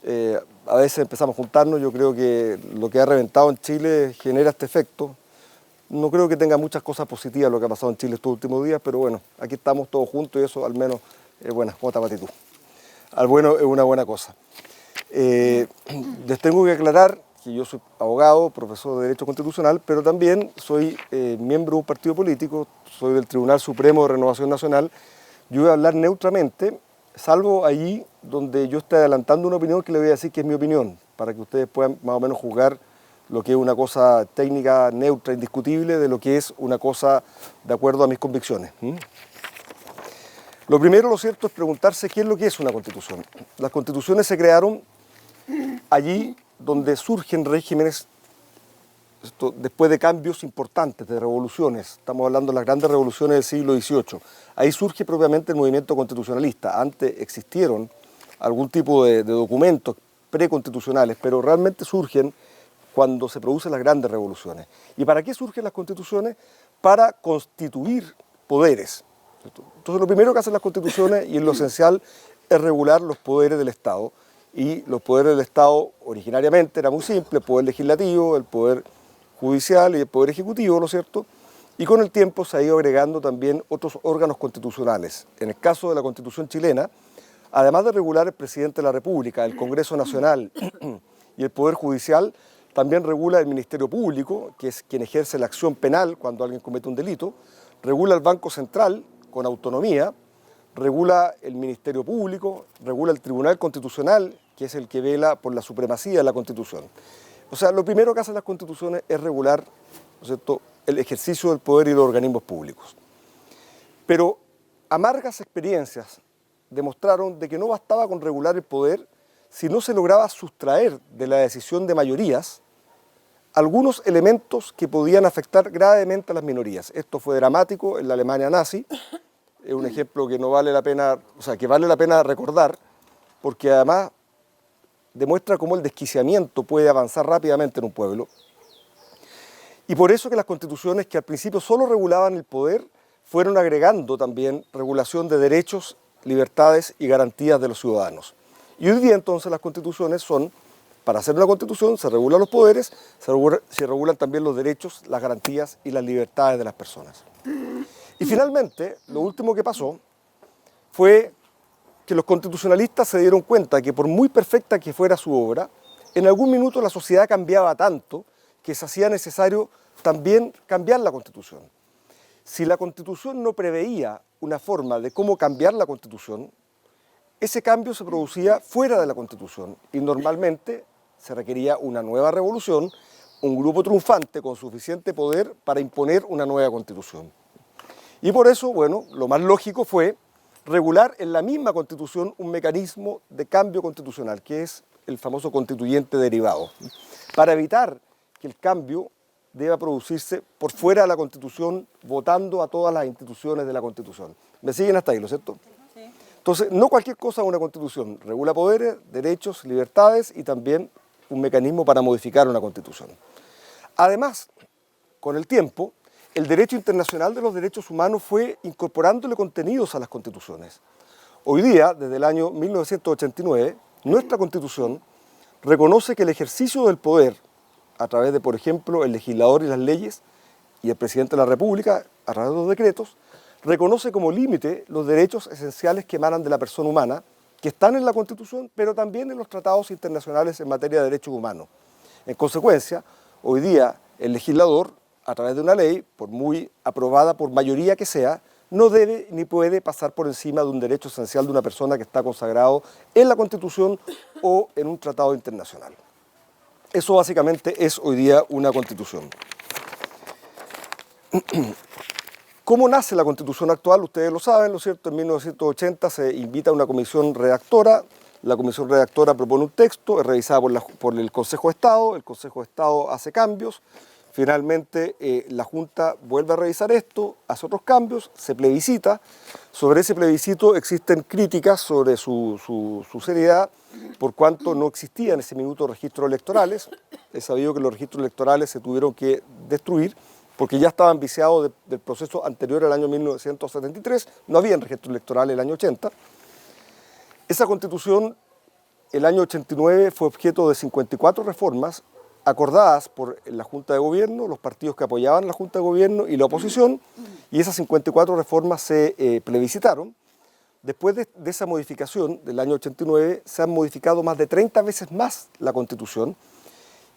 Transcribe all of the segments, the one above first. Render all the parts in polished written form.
A veces empezamos a juntarnos, yo creo que lo que ha reventado en Chile genera este efecto. No creo que tenga muchas cosas positivas lo que ha pasado en Chile estos últimos días, pero bueno, aquí estamos todos juntos y eso al menos es buena, como Tapatitú. Al bueno es una buena cosa. Les tengo que aclarar que yo soy abogado, profesor de Derecho Constitucional, pero también soy miembro de un partido político, soy del Tribunal Supremo de Renovación Nacional. Yo voy a hablar neutramente, salvo allí donde yo esté adelantando una opinión que le voy a decir que es mi opinión, para que ustedes puedan más o menos juzgar lo que es una cosa técnica, neutra, indiscutible, de lo que es una cosa de acuerdo a mis convicciones. Lo primero, lo cierto, es preguntarse qué es lo que es una constitución. Las constituciones se crearon allí donde surgen regímenes después de cambios importantes, de revoluciones. Estamos hablando de las grandes revoluciones del siglo XVIII. Ahí surge propiamente el movimiento constitucionalista. Antes existieron algún tipo de documentos preconstitucionales, pero realmente surgen cuando se producen las grandes revoluciones. ¿Y para qué surgen las constituciones? Para constituir poderes. Entonces lo primero que hacen las constituciones, y es lo esencial, es regular los poderes del Estado. Y los poderes del Estado originariamente era muy simple: el poder legislativo, el poder judicial y el poder ejecutivo, ¿no es cierto? Y con el tiempo se ha ido agregando también otros órganos constitucionales. En el caso de la Constitución chilena, además de regular el presidente de la República, el Congreso Nacional y el Poder Judicial, también regula el Ministerio Público, que es quien ejerce la acción penal cuando alguien comete un delito, regula el Banco Central con autonomía, regula el Ministerio Público, regula el Tribunal Constitucional, que es el que vela por la supremacía de la Constitución. O sea, lo primero que hacen las constituciones es regular, ¿no es cierto?, el ejercicio del poder y los organismos públicos. Pero amargas experiencias demostraron de que no bastaba con regular el poder si no se lograba sustraer de la decisión de mayorías algunos elementos que podían afectar gravemente a las minorías. Esto fue dramático en la Alemania nazi. Es un ejemplo que no vale la pena, o sea, que vale la pena recordar, porque además demuestra cómo el desquiciamiento puede avanzar rápidamente en un pueblo. Y por eso que las constituciones, que al principio solo regulaban el poder, fueron agregando también regulación de derechos, libertades y garantías de los ciudadanos. Y hoy día entonces las constituciones son, para hacer una constitución se regulan los poderes, se regulan también los derechos, las garantías y las libertades de las personas. Y finalmente, lo último que pasó fue que los constitucionalistas se dieron cuenta que por muy perfecta que fuera su obra, en algún minuto la sociedad cambiaba tanto que se hacía necesario también cambiar la Constitución. Si la Constitución no preveía una forma de cómo cambiar la Constitución, ese cambio se producía fuera de la Constitución y normalmente se requería una nueva revolución, un grupo triunfante con suficiente poder para imponer una nueva Constitución. Y por eso, bueno, lo más lógico fue regular en la misma Constitución un mecanismo de cambio constitucional, que es el famoso constituyente derivado, para evitar que el cambio deba producirse por fuera de la Constitución, votando a todas las instituciones de la Constitución. ¿Me siguen hasta ahí, lo cierto? Sí. Entonces, no cualquier cosa es una Constitución. Regula poderes, derechos, libertades y también un mecanismo para modificar una Constitución. Además, con el tiempo, el derecho internacional de los derechos humanos fue incorporándole contenidos a las constituciones. Hoy día, desde el año 1989, nuestra Constitución reconoce que el ejercicio del poder, a través de, por ejemplo, el legislador y las leyes, y el presidente de la República, a través de los decretos, reconoce como límite los derechos esenciales que emanan de la persona humana, que están en la Constitución, pero también en los tratados internacionales en materia de derechos humanos. En consecuencia, hoy día el legislador, a través de una ley, por muy aprobada por mayoría que sea, no debe ni puede pasar por encima de un derecho esencial de una persona que está consagrado en la Constitución o en un tratado internacional. Eso básicamente es hoy día una Constitución. ¿Cómo nace la Constitución actual? Ustedes lo saben, ¿no es cierto? En 1980 se invita a una comisión redactora. La comisión redactora propone un texto, es revisada por el Consejo de Estado. El Consejo de Estado hace cambios. Finalmente la Junta vuelve a revisar esto, hace otros cambios, se plebiscita. Sobre ese plebiscito existen críticas sobre su seriedad, por cuanto no existían en ese minuto registros electorales. Es sabido que los registros electorales se tuvieron que destruir porque ya estaban viciados del proceso anterior al año 1973, no había registros electorales el año 80. Esa Constitución el año 89 fue objeto de 54 reformas acordadas por la Junta de Gobierno, los partidos que apoyaban la Junta de Gobierno y la oposición, y esas 54 reformas se plebiscitaron. Después de esa modificación del año 89, se han modificado más de 30 veces más la Constitución,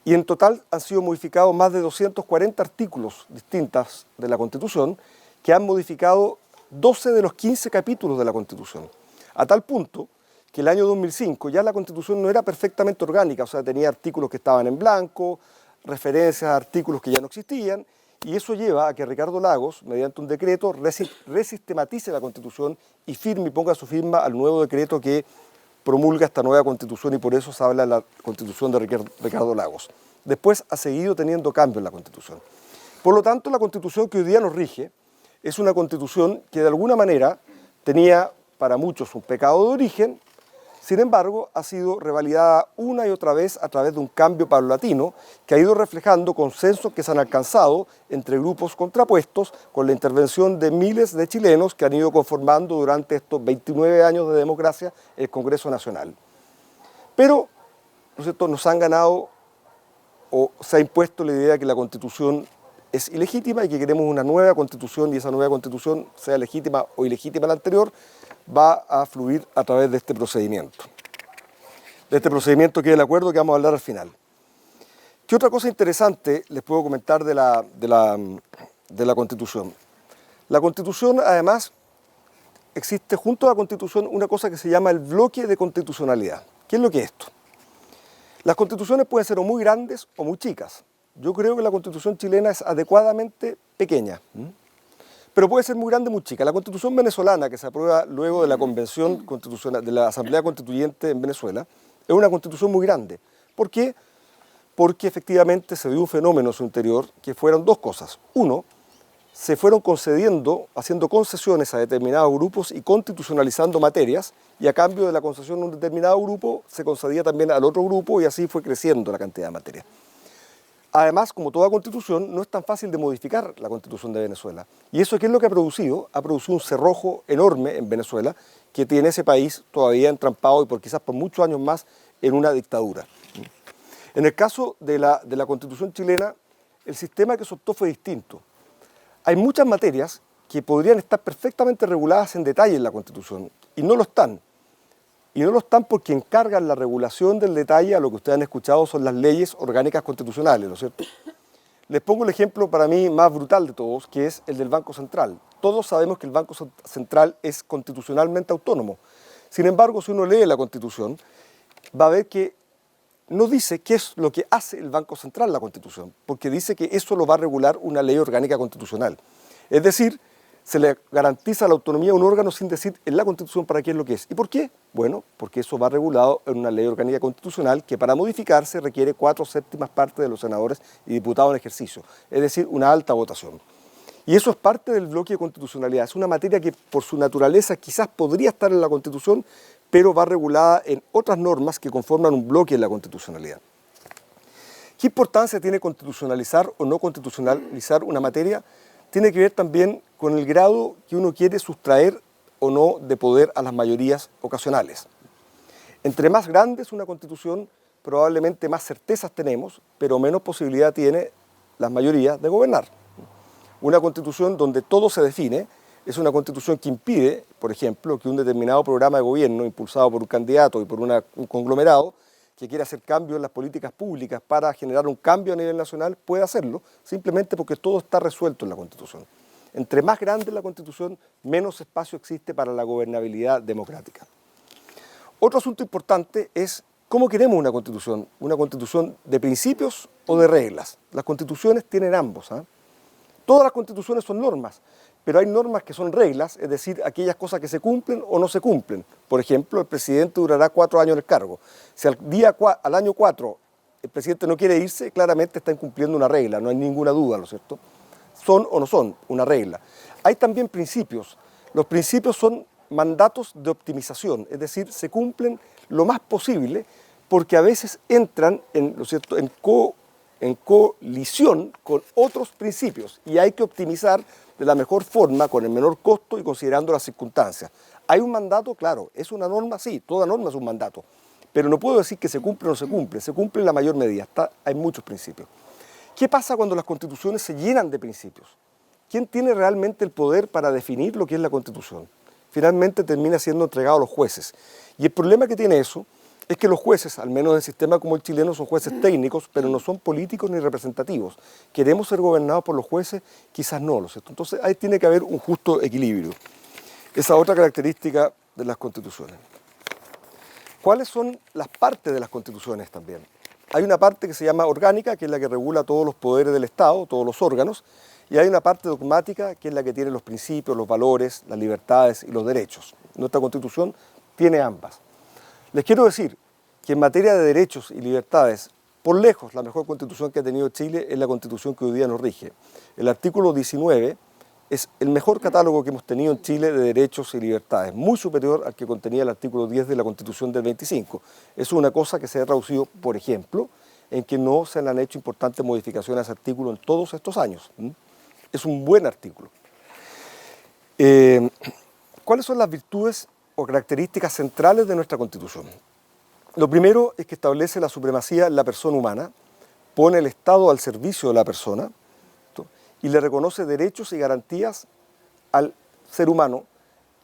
y en total han sido modificados más de 240 artículos distintos de la Constitución, que han modificado 12 de los 15 capítulos de la Constitución, a tal punto que el año 2005 ya la Constitución no era perfectamente orgánica, o sea, tenía artículos que estaban en blanco, referencias a artículos que ya no existían, y eso lleva a que Ricardo Lagos, mediante un decreto, resistematice la Constitución y firme y ponga su firma al nuevo decreto que promulga esta nueva Constitución, y por eso se habla de la Constitución de Ricardo Lagos. Después ha seguido teniendo cambios en la Constitución. Por lo tanto, la Constitución que hoy día nos rige es una Constitución que de alguna manera tenía para muchos un pecado de origen. Sin embargo, ha sido revalidada una y otra vez a través de un cambio paulatino que ha ido reflejando consensos que se han alcanzado entre grupos contrapuestos con la intervención de miles de chilenos que han ido conformando durante estos 29 años de democracia el Congreso Nacional. Pero, ¿no es cierto?, nos han ganado o se ha impuesto la idea de que la Constitución es ilegítima y que queremos una nueva Constitución, y esa nueva Constitución, sea legítima o ilegítima la anterior, va a fluir a través de este procedimiento. De este procedimiento que es el acuerdo que vamos a hablar al final. ¿Qué otra cosa interesante les puedo comentar de la Constitución? La Constitución, además, existe junto a la Constitución una cosa que se llama el bloque de constitucionalidad. ¿Qué es lo que es esto? Las constituciones pueden ser o muy grandes o muy chicas. Yo creo que la Constitución chilena es adecuadamente pequeña, pero puede ser muy grande o muy chica. La Constitución venezolana, que se aprueba luego de la Convención Constitucional, de la Asamblea Constituyente en Venezuela, es una Constitución muy grande. ¿Por qué? Porque efectivamente se dio un fenómeno en su interior que fueron dos cosas. Uno, se fueron concediendo, haciendo concesiones a determinados grupos y constitucionalizando materias, y a cambio de la concesión a un determinado grupo, se concedía también al otro grupo, y así fue creciendo la cantidad de materias. Además, como toda constitución, no es tan fácil de modificar la Constitución de Venezuela. ¿Y eso qué es lo que ha producido? Ha producido un cerrojo enorme en Venezuela, que tiene ese país todavía entrampado y quizás por muchos años más en una dictadura. En el caso de la Constitución chilena, el sistema que se optó fue distinto. Hay muchas materias que podrían estar perfectamente reguladas en detalle en la Constitución, y no lo están. Y no lo están porque encargan la regulación del detalle a lo que ustedes han escuchado son las leyes orgánicas constitucionales, ¿no es cierto? Les pongo el ejemplo para mí más brutal de todos, que es el del Banco Central. Todos sabemos que el Banco Central es constitucionalmente autónomo. Sin embargo, si uno lee la Constitución, va a ver que no dice qué es lo que hace el Banco Central la Constitución, porque dice que eso lo va a regular una ley orgánica constitucional. Es decir, se le garantiza la autonomía a un órgano sin decir en la Constitución para qué es lo que es. ¿Y por qué? Bueno, porque eso va regulado en una ley orgánica constitucional que para modificarse requiere 4/7 partes de los senadores y diputados en ejercicio, es decir, una alta votación. Y eso es parte del bloque de constitucionalidad. Es una materia que por su naturaleza quizás podría estar en la Constitución, pero va regulada en otras normas que conforman un bloque en la constitucionalidad. ¿Qué importancia tiene constitucionalizar o no constitucionalizar una materia? Tiene que ver también con el grado que uno quiere sustraer o no de poder a las mayorías ocasionales. Entre más grande es una constitución, probablemente más certezas tenemos, pero menos posibilidad tiene las mayorías de gobernar. Una constitución donde todo se define es una constitución que impide, por ejemplo, que un determinado programa de gobierno impulsado por un candidato y por un conglomerado que quiera hacer cambios en las políticas públicas para generar un cambio a nivel nacional puede hacerlo, simplemente porque todo está resuelto en la Constitución. Entre más grande es la Constitución, menos espacio existe para la gobernabilidad democrática. Otro asunto importante es cómo queremos una constitución de principios o de reglas. Las constituciones tienen ambos. Todas las constituciones son normas, pero hay normas que son reglas, es decir, aquellas cosas que se cumplen o no se cumplen. Por ejemplo, el presidente durará 4 años en el cargo. Si al año 4 el presidente no quiere irse, claramente está incumpliendo una regla, no hay ninguna duda, ¿no es cierto? Son o no son una regla. Hay también principios. Los principios son mandatos de optimización, es decir, se cumplen lo más posible porque a veces entran ¿no es cierto?, en colisión con otros principios y hay que optimizar de la mejor forma, con el menor costo y considerando las circunstancias. ¿Hay un mandato? Claro. ¿Es una norma? Sí, toda norma es un mandato. pero no puedo decir que se cumple o no se cumple en la mayor medida, hay muchos principios. ¿Qué pasa cuando las constituciones se llenan de principios? ¿Quién tiene realmente el poder para definir lo que es la Constitución? Finalmente termina siendo entregado a los jueces. Y el problema que tiene eso es que los jueces, al menos en el sistema como el chileno, son jueces técnicos, pero no son políticos ni representativos. ¿Queremos ser gobernados por los jueces? Quizás no, ¿lo cierto? Entonces ahí tiene que haber un justo equilibrio. Esa otra característica de las constituciones. ¿Cuáles son las partes de las constituciones también? Hay una parte que se llama orgánica, que es la que regula todos los poderes del Estado, todos los órganos, y hay una parte dogmática, que es la que tiene los principios, los valores, las libertades y los derechos. Nuestra Constitución tiene ambas. Les quiero decir que en materia de derechos y libertades, por lejos la mejor Constitución que ha tenido Chile es la Constitución que hoy día nos rige. El artículo 19 es el mejor catálogo que hemos tenido en Chile de derechos y libertades, muy superior al que contenía el artículo 10 de la Constitución del 25. Es una cosa que se ha traducido, por ejemplo, en que no se le han hecho importantes modificaciones a ese artículo en todos estos años. Es un buen artículo. ¿Cuáles son las virtudes o características centrales de nuestra Constitución? Lo primero es que establece la supremacía en la persona humana, pone el Estado al servicio de la persona, ¿no? Y le reconoce derechos y garantías al ser humano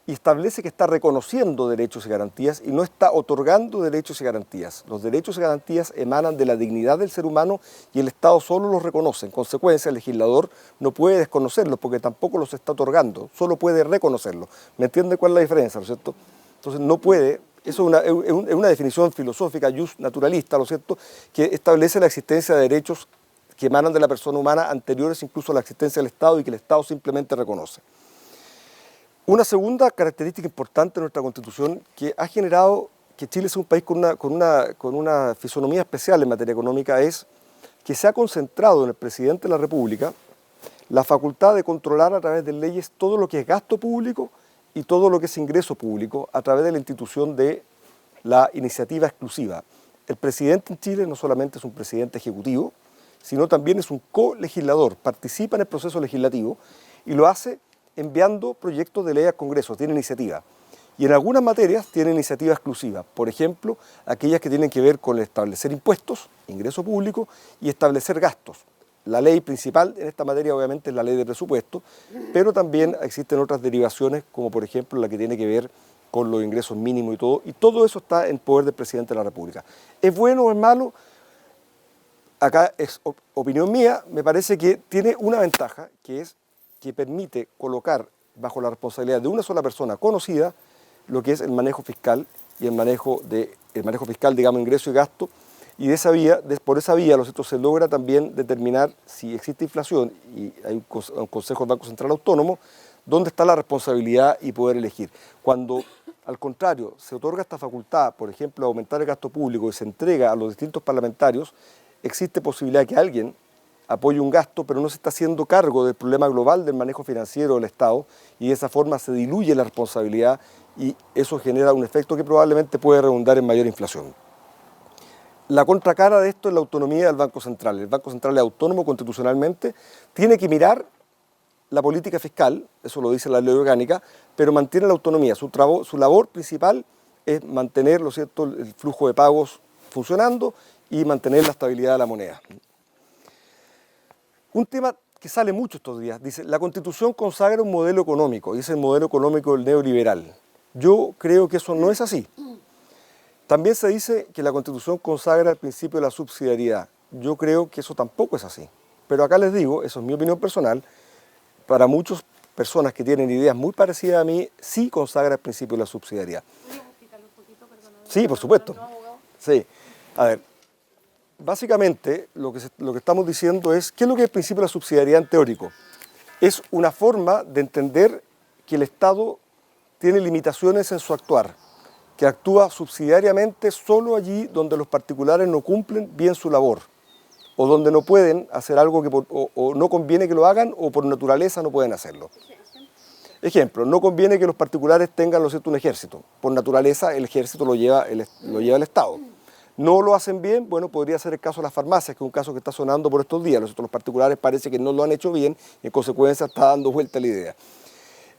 y establece que está reconociendo derechos y garantías y no está otorgando derechos y garantías. Los derechos y garantías emanan de la dignidad del ser humano y el Estado solo los reconoce. En consecuencia, el legislador no puede desconocerlos porque tampoco los está otorgando, solo puede reconocerlos. ¿Me entiende cuál es la diferencia, ¿no es cierto? Entonces no puede, eso es una definición filosófica, jus naturalista, ¿no es cierto?, que establece la existencia de derechos que emanan de la persona humana anteriores incluso a la existencia del Estado y que el Estado simplemente reconoce. Una segunda característica importante de nuestra Constitución que ha generado que Chile sea un país con una fisonomía especial en materia económica es que se ha concentrado en el presidente de la República la facultad de controlar a través de leyes todo lo que es gasto público y todo lo que es ingreso público a través de la institución de la iniciativa exclusiva. El presidente en Chile no solamente es un presidente ejecutivo, sino también es un colegislador, participa en el proceso legislativo y lo hace enviando proyectos de ley al Congreso, tiene iniciativa. Y en algunas materias tiene iniciativa exclusiva, por ejemplo, aquellas que tienen que ver con establecer impuestos, ingreso público, y establecer gastos. La ley principal en esta materia obviamente es la ley de presupuesto, pero también existen otras derivaciones, como por ejemplo la que tiene que ver con los ingresos mínimos y todo eso está en poder del presidente de la República. ¿Es bueno o es malo? Acá es opinión mía, me parece que tiene una ventaja, que es que permite colocar bajo la responsabilidad de una sola persona conocida lo que es el manejo fiscal y el manejo fiscal, digamos, ingreso y gasto, y por esa vía se logra también determinar si existe inflación y hay un Consejo del Banco Central Autónomo, dónde está la responsabilidad y poder elegir. Cuando, al contrario, se otorga esta facultad, por ejemplo, de aumentar el gasto público y se entrega a los distintos parlamentarios, existe posibilidad que alguien apoye un gasto, pero no se está haciendo cargo del problema global del manejo financiero del Estado y de esa forma se diluye la responsabilidad y eso genera un efecto que probablemente puede redundar en mayor inflación. La contracara de esto es la autonomía del Banco Central. El Banco Central es autónomo constitucionalmente, tiene que mirar la política fiscal, eso lo dice la ley orgánica, pero mantiene la autonomía. Su labor principal es mantener, ¿lo cierto?, el flujo de pagos funcionando y mantener la estabilidad de la moneda. Un tema que sale mucho estos días, dice, la Constitución consagra un modelo económico, y es el modelo económico del neoliberal. Yo creo que eso no es así. También se dice que la Constitución consagra el principio de la subsidiariedad. Yo creo que eso tampoco es así. Pero acá les digo, eso es mi opinión personal, para muchas personas que tienen ideas muy parecidas a mí, sí consagra el principio de la subsidiariedad. ¿Puedo explicarlo un poquito? Perdona, Sí, por supuesto. ¿no, abogado? Sí. A ver, básicamente lo que estamos diciendo es, ¿qué es lo que es el principio de la subsidiariedad en teórico? Es una forma de entender que el Estado tiene limitaciones en su actuar, que actúa subsidiariamente solo allí donde los particulares no cumplen bien su labor, o donde no pueden hacer algo o no conviene que lo hagan, o por naturaleza no pueden hacerlo. Ejemplo, no conviene que los particulares tengan, ¿lo cierto?, un ejército. Por naturaleza el ejército lo lleva el Estado. No lo hacen bien, bueno, podría ser el caso de las farmacias, que es un caso que está sonando por estos días. Los particulares parece que no lo han hecho bien y en consecuencia está dando vuelta la idea.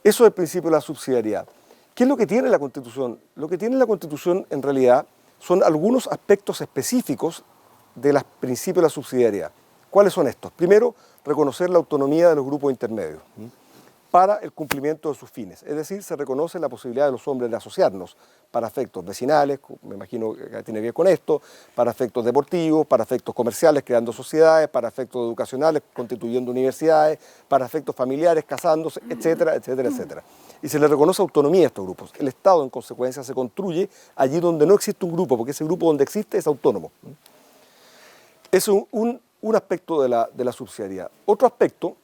Eso es el principio de la subsidiariedad. ¿Qué es lo que tiene la Constitución? Lo que tiene la Constitución en realidad son algunos aspectos específicos de los principios de la subsidiariedad. ¿Cuáles son estos? Primero, reconocer la autonomía de los grupos intermedios para el cumplimiento de sus fines. Es decir, se reconoce la posibilidad de los hombres de asociarnos para efectos vecinales, me imagino que tiene que ver con esto, para efectos deportivos, para efectos comerciales, creando sociedades, para efectos educacionales, constituyendo universidades, para efectos familiares, casándose, etcétera, etcétera, etcétera. Y se le reconoce autonomía a estos grupos. El Estado, en consecuencia, se construye allí donde no existe un grupo, porque ese grupo donde existe es autónomo. Es un aspecto de la subsidiariedad. Otro aspecto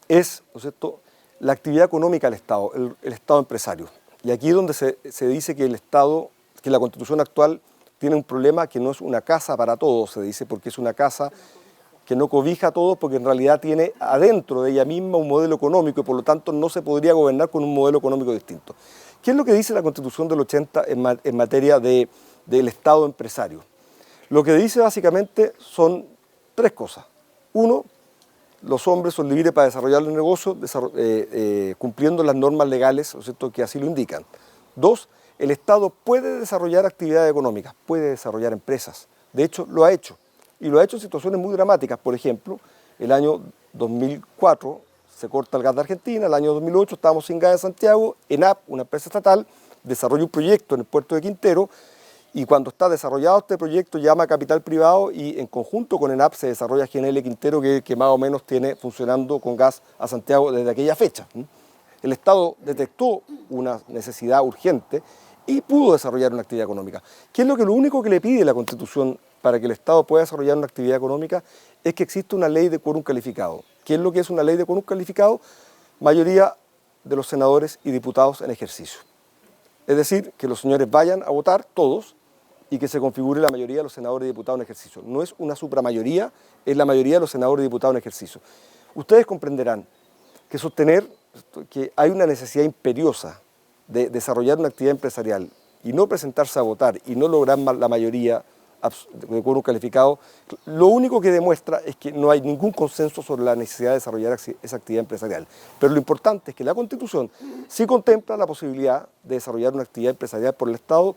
es, ¿no es cierto?, la actividad económica del Estado, el Estado empresario. Y aquí es donde se dice que el Estado, que la Constitución actual tiene un problema que no es una casa para todos, se dice, porque es una casa que no cobija a todos, porque en realidad tiene adentro de ella misma un modelo económico y por lo tanto no se podría gobernar con un modelo económico distinto. ¿Qué es lo que dice la Constitución del 80 en materia del Estado empresario? Lo que dice básicamente son tres cosas. Uno, los hombres son libres para desarrollar el negocio cumpliendo las normas legales, ¿no es cierto?, que así lo indican. Dos, el Estado puede desarrollar actividades económicas, puede desarrollar empresas. De hecho, lo ha hecho. Y lo ha hecho en situaciones muy dramáticas. Por ejemplo, el año 2004 se corta el gas de Argentina, el año 2008 estábamos sin gas en Santiago, ENAP, una empresa estatal, desarrolla un proyecto en el puerto de Quintero, y cuando está desarrollado este proyecto llama a capital privado y en conjunto con ENAP se desarrolla GNL Quintero que más o menos tiene funcionando con gas a Santiago desde aquella fecha. El Estado detectó una necesidad urgente y pudo desarrollar una actividad económica. ¿Qué es lo único que le pide la Constitución para que el Estado pueda desarrollar una actividad económica? Es que exista una ley de quórum calificado. ¿Qué es lo que es una ley de quórum calificado? Mayoría de los senadores y diputados en ejercicio. Es decir, que los señores vayan a votar todos y que se configure la mayoría de los senadores y diputados en ejercicio. No es una supramayoría, es la mayoría de los senadores y diputados en ejercicio. Ustedes comprenderán que sostener que hay una necesidad imperiosa de desarrollar una actividad empresarial y no presentarse a votar y no lograr la mayoría de quórum calificado, lo único que demuestra es que no hay ningún consenso sobre la necesidad de desarrollar esa actividad empresarial. Pero lo importante es que la Constitución sí contempla la posibilidad de desarrollar una actividad empresarial por el Estado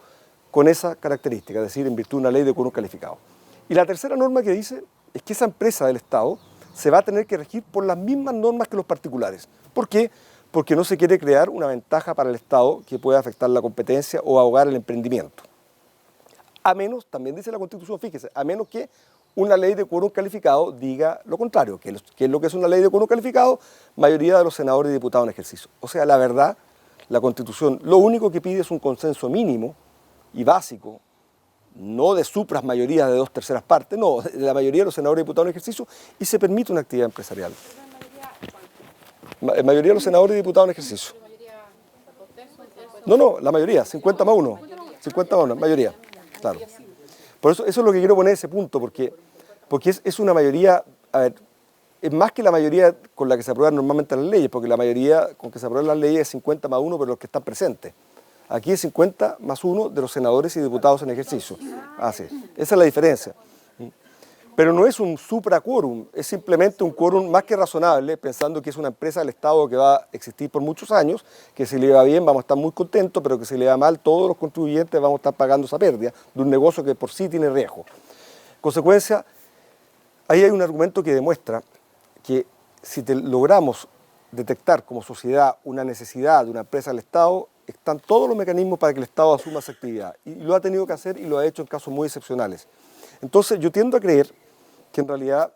con esa característica, es decir, en virtud de una ley de quórum calificado. Y la tercera norma que dice es que esa empresa del Estado se va a tener que regir por las mismas normas que los particulares. ¿Por qué? Porque no se quiere crear una ventaja para el Estado que pueda afectar la competencia o ahogar el emprendimiento. A menos, también dice la Constitución, fíjese, a menos que una ley de quórum calificado diga lo contrario. ¿Qué es lo que es una ley de quórum calificado? Mayoría de los senadores y diputados en ejercicio. O sea, la verdad, la Constitución lo único que pide es un consenso mínimo y básico, no de supras mayorías de 2/3 partes, no, de la mayoría de los senadores y diputados en ejercicio, y se permite una actividad empresarial. La mayoría de los senadores y diputados en ejercicio. No, la mayoría, 50 más 1. 50 más 1, mayoría, claro. Por eso es lo que quiero poner ese punto, porque es una mayoría, a ver, es más que la mayoría con la que se aprueban normalmente las leyes, porque la mayoría con que se aprueban las leyes es 50 más 1, pero los que están presentes. Aquí es 50 más 1 de los senadores y diputados en ejercicio. Sí. Esa es la diferencia. Pero no es un supraquórum, es simplemente un quórum más que razonable, pensando que es una empresa del Estado que va a existir por muchos años, que si le va bien vamos a estar muy contentos, pero que si le va mal todos los contribuyentes vamos a estar pagando esa pérdida de un negocio que por sí tiene riesgo. En consecuencia, ahí hay un argumento que demuestra que si logramos detectar como sociedad una necesidad de una empresa del Estado, están todos los mecanismos para que el Estado asuma esa actividad. Y lo ha tenido que hacer y lo ha hecho en casos muy excepcionales. Entonces yo tiendo a creer que en realidad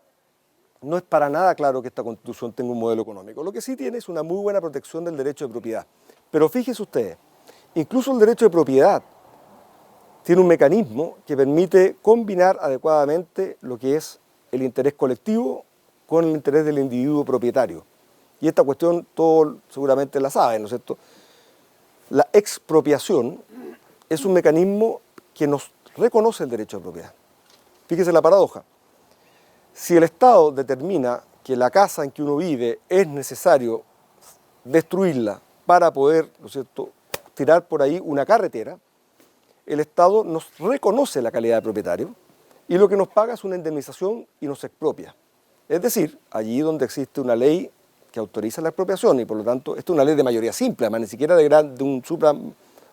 no es para nada claro que esta Constitución tenga un modelo económico. Lo que sí tiene es una muy buena protección del derecho de propiedad. Pero fíjense ustedes, incluso el derecho de propiedad tiene un mecanismo que permite combinar adecuadamente lo que es el interés colectivo con el interés del individuo propietario. Y esta cuestión todos seguramente la saben, ¿no es cierto? La expropiación es un mecanismo que nos reconoce el derecho de propiedad. Fíjese la paradoja. Si el Estado determina que la casa en que uno vive es necesario destruirla para poder, ¿no es cierto?, tirar por ahí una carretera, el Estado nos reconoce la calidad de propietario y lo que nos paga es una indemnización y nos expropia. Es decir, allí donde existe una ley que autoriza la expropiación y por lo tanto, esta es una ley de mayoría simple, además ni siquiera de un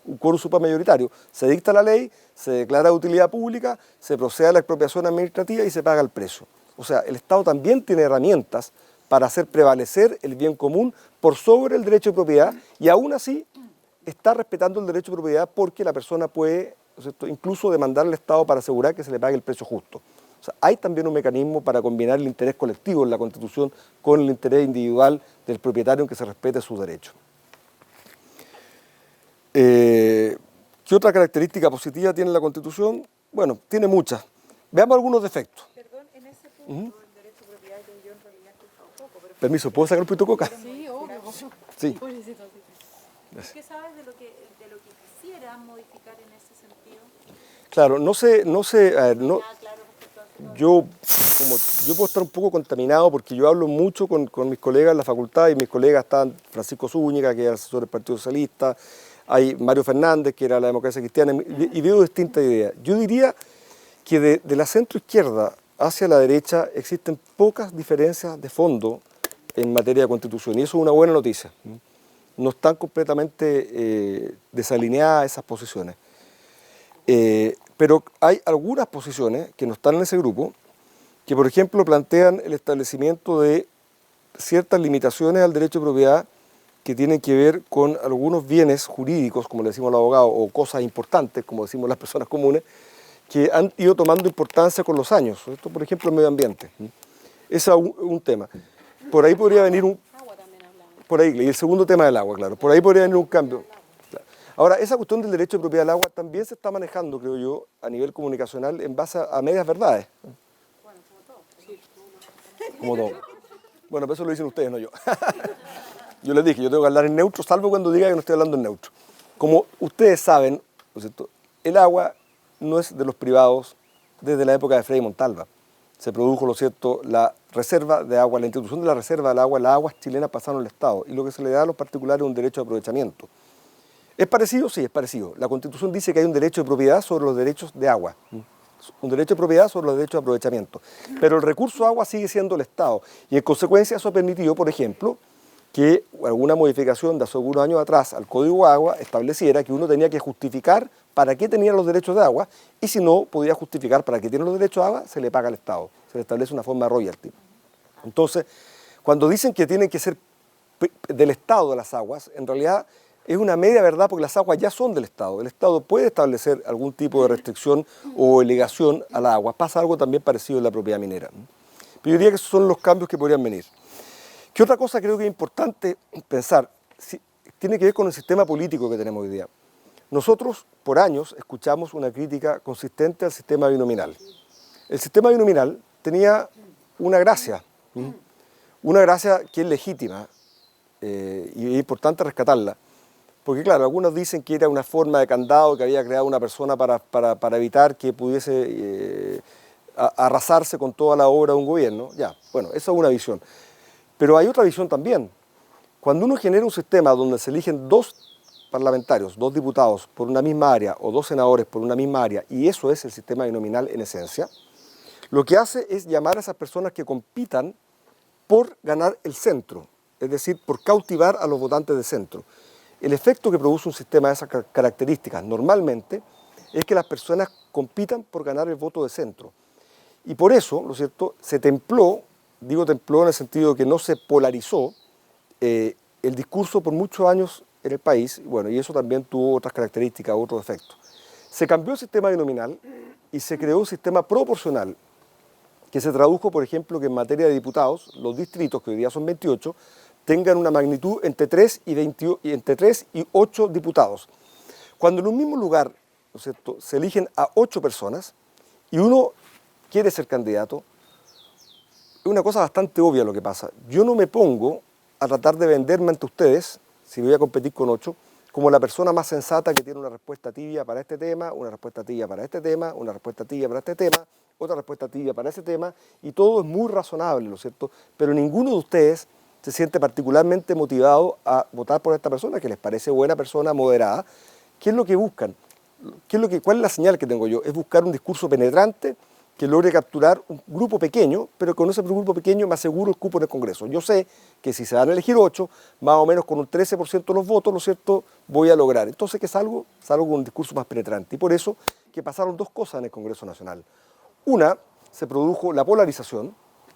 un quórum supramayoritario. Se dicta la ley, se declara de utilidad pública, se procede a la expropiación administrativa y se paga el precio. O sea, el Estado también tiene herramientas para hacer prevalecer el bien común por sobre el derecho de propiedad y aún así está respetando el derecho de propiedad porque la persona puede, ¿no es cierto?, incluso demandar al Estado para asegurar que se le pague el precio justo. O sea, hay también un mecanismo para combinar el interés colectivo en la Constitución con el interés individual del propietario en que se respete sus derechos. ¿Qué otra característica positiva tiene la Constitución? Bueno, tiene muchas. Veamos algunos defectos. Perdón, en ese punto, el derecho a propiedad, yo en realidad he escuchado poco, pero... Permiso, ¿puedo sacar un poquito de coca? Sí, obvio. Sí. Pobrecito, sí. ¿Qué sabes de lo que quisieras modificar en ese sentido? Claro, a ver, no, Claro, respecto a eso. yo puedo estar un poco contaminado porque yo hablo mucho con mis colegas en la facultad y mis colegas están Francisco Zúñiga, que es asesor del Partido Socialista, hay Mario Fernández, que era la Democracia Cristiana, y veo distintas ideas. Yo diría que de la centroizquierda hacia la derecha existen pocas diferencias de fondo en materia de Constitución, y eso es una buena noticia. No están completamente desalineadas esas posiciones. Pero hay algunas posiciones que no están en ese grupo, que por ejemplo plantean el establecimiento de ciertas limitaciones al derecho de propiedad que tienen que ver con algunos bienes jurídicos, como le decimos los abogados, o cosas importantes, como decimos las personas comunes, que han ido tomando importancia con los años. Esto, por ejemplo, el medio ambiente. Ese es un tema. Por ahí podría venir un... Agua también hablamos. Por ahí, y el segundo tema del agua, claro. Por ahí podría venir un cambio. Claro. Ahora, esa cuestión del derecho de propiedad del agua también se está manejando, creo yo, a nivel comunicacional en base a medias verdades. Bueno, como todo. Sí. Como todo. Bueno, pero eso lo dicen ustedes, no yo. Yo les dije, yo tengo que hablar en neutro, salvo cuando diga que no estoy hablando en neutro. Como ustedes saben, ¿no es cierto?, el agua no es de los privados desde la época de Frei Montalva. Se produjo, lo cierto, la reserva de agua, la institución de la reserva del agua, las aguas chilenas pasaron al Estado, y lo que se le da a los particulares es un derecho de aprovechamiento. ¿Es parecido? Sí, es parecido. La Constitución dice que hay un derecho de propiedad sobre los derechos de agua. Un derecho de propiedad sobre los derechos de aprovechamiento. Pero el recurso agua sigue siendo el Estado. Y en consecuencia eso ha permitido, por ejemplo, que alguna modificación de hace algunos años atrás al Código de Agua estableciera que uno tenía que justificar para qué tenía los derechos de agua, y si no podía justificar para qué tiene los derechos de agua, se le paga al Estado. Se le establece una forma de royalty. Entonces, cuando dicen que tienen que ser del Estado de las aguas, en realidad es una media verdad porque las aguas ya son del Estado. El Estado puede establecer algún tipo de restricción o obligación a las aguas. Pasa algo también parecido en la propiedad minera. Pero yo diría que esos son los cambios que podrían venir. ¿Qué otra cosa creo que es importante pensar? Tiene que ver con el sistema político que tenemos hoy día. Nosotros, por años, escuchamos una crítica consistente al sistema binominal. El sistema binominal tenía una gracia que es legítima y es importante rescatarla. Porque claro, algunos dicen que era una forma de candado que había creado una persona para evitar que pudiese arrasarse con toda la obra de un gobierno. Ya, bueno, esa es una visión. Pero hay otra visión también. Cuando uno genera un sistema donde se eligen dos parlamentarios, dos diputados por una misma área o dos senadores por una misma área, y eso es el sistema binominal en esencia, lo que hace es llamar a esas personas que compitan por ganar el centro, es decir, por cautivar a los votantes de centro. El efecto que produce un sistema de esas características normalmente es que las personas compitan por ganar el voto de centro. Y por eso, ¿no es cierto?, se templó, digo templó en el sentido de que no se polarizó el discurso por muchos años en el país, bueno, y eso también tuvo otras características, otros efectos. Se cambió el sistema binominal y se creó un sistema proporcional que se tradujo, por ejemplo, que en materia de diputados, los distritos, que hoy día son 28, tengan una magnitud entre 3 y 8 diputados. Cuando en un mismo lugar, ¿no es cierto?, se eligen a 8 personas y uno quiere ser candidato, es una cosa bastante obvia lo que pasa. Yo no me pongo a tratar de venderme ante ustedes, si voy a competir con 8, como la persona más sensata que tiene una respuesta tibia para este tema, una respuesta tibia para este tema, una respuesta tibia para este tema, otra respuesta tibia para ese tema, y todo es muy razonable, ¿no es cierto? Pero ninguno de ustedes se siente particularmente motivado a votar por esta persona, que les parece buena persona, moderada. ¿Qué es lo que buscan? ¿Cuál es la señal que tengo yo? Es buscar un discurso penetrante que logre capturar un grupo pequeño, pero con ese grupo pequeño me aseguro el cupo en el Congreso. Yo sé que si se van a elegir 8, más o menos con un 13% de los votos, ¿no es cierto?, voy a lograr. Entonces que salgo con un discurso más penetrante. Y por eso que pasaron dos cosas en el Congreso Nacional. Una, se produjo la polarización,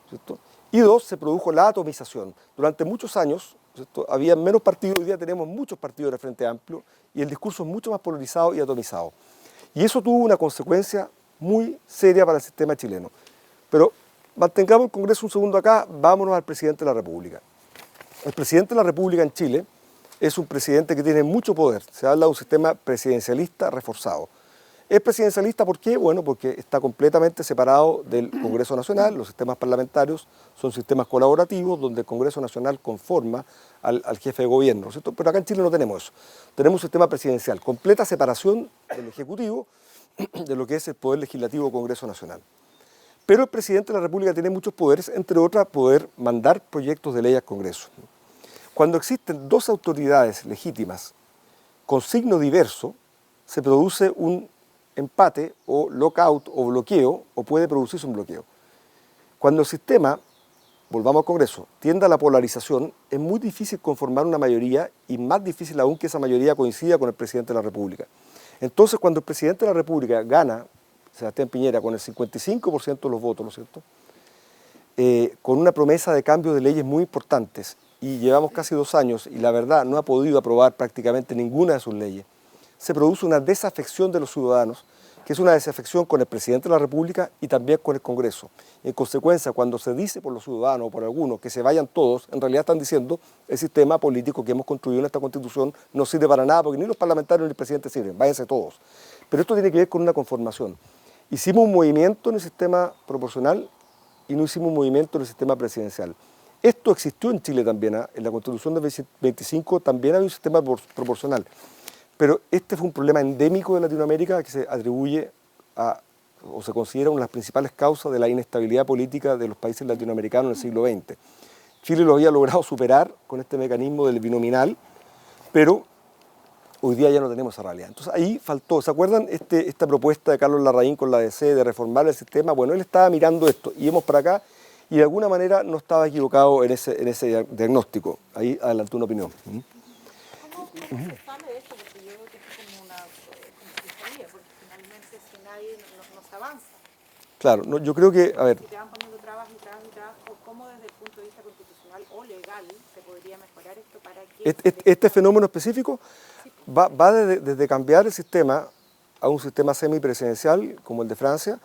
¿cierto?, y dos, se produjo la atomización. Durante muchos años, ¿cierto?, había menos partidos, hoy día tenemos muchos partidos del Frente Amplio, y el discurso es mucho más polarizado y atomizado. Y eso tuvo una consecuencia muy seria para el sistema chileno. Pero mantengamos el Congreso un segundo acá, vámonos al presidente de la República. El presidente de la República en Chile es un presidente que tiene mucho poder. Se habla de un sistema presidencialista reforzado. Es presidencialista, ¿por qué? Bueno, porque está completamente separado del Congreso Nacional. Los sistemas parlamentarios son sistemas colaborativos donde el Congreso Nacional conforma al jefe de gobierno, ¿cierto? Pero acá en Chile no tenemos eso. Tenemos un sistema presidencial, completa separación del Ejecutivo de lo que es el Poder Legislativo del Congreso Nacional. Pero el presidente de la República tiene muchos poderes, entre otras poder mandar proyectos de ley al Congreso. Cuando existen dos autoridades legítimas con signo diverso, se produce un empate o lockout o bloqueo, o puede producirse un bloqueo. Cuando el sistema, volvamos al Congreso, tiende a la polarización, es muy difícil conformar una mayoría y más difícil aún que esa mayoría coincida con el presidente de la República. Entonces, cuando el presidente de la República gana, Sebastián Piñera, con el 55% de los votos, ¿no es cierto?, con una promesa de cambio de leyes muy importantes, y llevamos casi 2 años y la verdad no ha podido aprobar prácticamente ninguna de sus leyes, se produce una desafección de los ciudadanos, que es una desafección con el presidente de la República y también con el Congreso. En consecuencia, cuando se dice por los ciudadanos o por algunos que se vayan todos, en realidad están diciendo el sistema político que hemos construido en esta Constitución no sirve para nada, porque ni los parlamentarios ni el presidente sirven, váyanse todos. Pero esto tiene que ver con una conformación. Hicimos un movimiento en el sistema proporcional y no hicimos un movimiento en el sistema presidencial. Esto existió en Chile también, ¿eh? En la Constitución del 25 también había un sistema proporcional. Pero este fue un problema endémico de Latinoamérica que se atribuye a, o se considera una de las principales causas de la inestabilidad política de los países latinoamericanos en el siglo XX. Chile lo había logrado superar con este mecanismo del binominal, pero hoy día ya no tenemos esa realidad. Entonces ahí faltó, ¿se acuerdan esta propuesta de Carlos Larraín con la DC de reformar el sistema? Bueno, él estaba mirando esto, íbamos para acá y de alguna manera no estaba equivocado en ese diagnóstico. Ahí adelantó una opinión. ¿Cómo se sale de esto? Porque yo creo que es como una consejería, porque finalmente si nadie no se avanza. Claro, no, yo creo que, a ver... Si te van poniendo trabas y trabas y trabas, ¿cómo desde el punto de vista constitucional o legal se podría mejorar esto para que... Este fenómeno específico va desde cambiar el sistema a un sistema semipresidencial como el de Francia,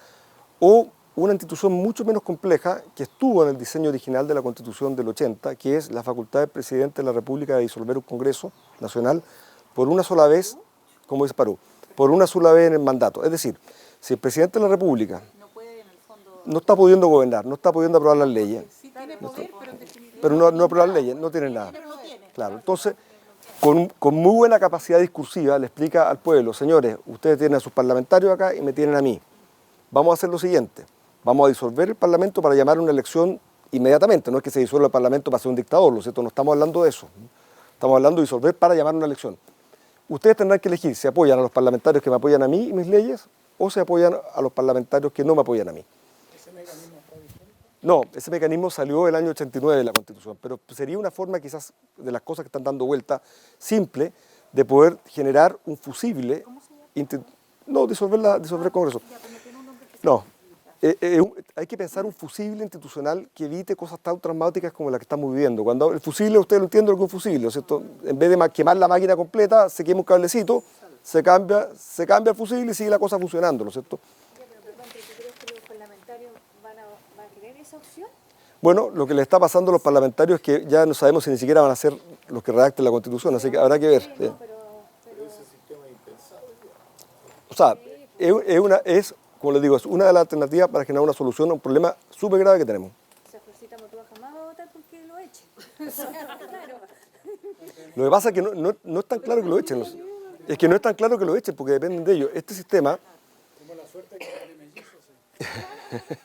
o una institución mucho menos compleja que estuvo en el diseño original de la Constitución del 80, que es la facultad del presidente de la República de disolver un Congreso Nacional por una sola vez, como dice Paró, por una sola vez en el mandato. Es decir, si el presidente de la República no está pudiendo gobernar, no está pudiendo aprobar las leyes, Sí tiene poder, pero en definitiva... pero no aprobar las leyes, no tiene nada. Claro, entonces, con muy buena capacidad discursiva le explica al pueblo, señores, ustedes tienen a sus parlamentarios acá y me tienen a mí. Vamos a hacer lo siguiente, vamos a disolver el Parlamento para llamar a una elección inmediatamente, no es que se disuelva el Parlamento para ser un dictador, ¿lo cierto? No estamos hablando de eso, estamos hablando de disolver para llamar a una elección. Ustedes tendrán que elegir si apoyan a los parlamentarios que me apoyan a mí y mis leyes, o se apoyan a los parlamentarios que no me apoyan a mí. ¿Ese mecanismo está vigente? No, ese mecanismo salió el año 89 de la Constitución, pero sería una forma quizás de las cosas que están dando vuelta, simple, de poder generar un fusible, no, disolver el Congreso. No, hay que pensar un fusible institucional que evite cosas tan traumáticas como las que estamos viviendo. Cuando el fusible, ustedes lo entienden lo que es un fusible, ¿cierto? En vez de quemar la máquina completa, se quema un cablecito, se cambia el fusible y sigue la cosa funcionando, ¿no es cierto? Bueno, lo que le está pasando a los parlamentarios es que ya no sabemos si ni siquiera van a ser los que redacten la Constitución, así que habrá que ver. Pero ese sistema es impensable. O sea, es, como les digo, es una de las alternativas para generar una solución a un problema súper grave que tenemos. Jamás va a votar porque lo eche. Lo que pasa es que no es tan claro que lo echen. Es que no es tan claro que lo echen porque dependen de ellos. Este sistema... Como la suerte que tiene mellizos.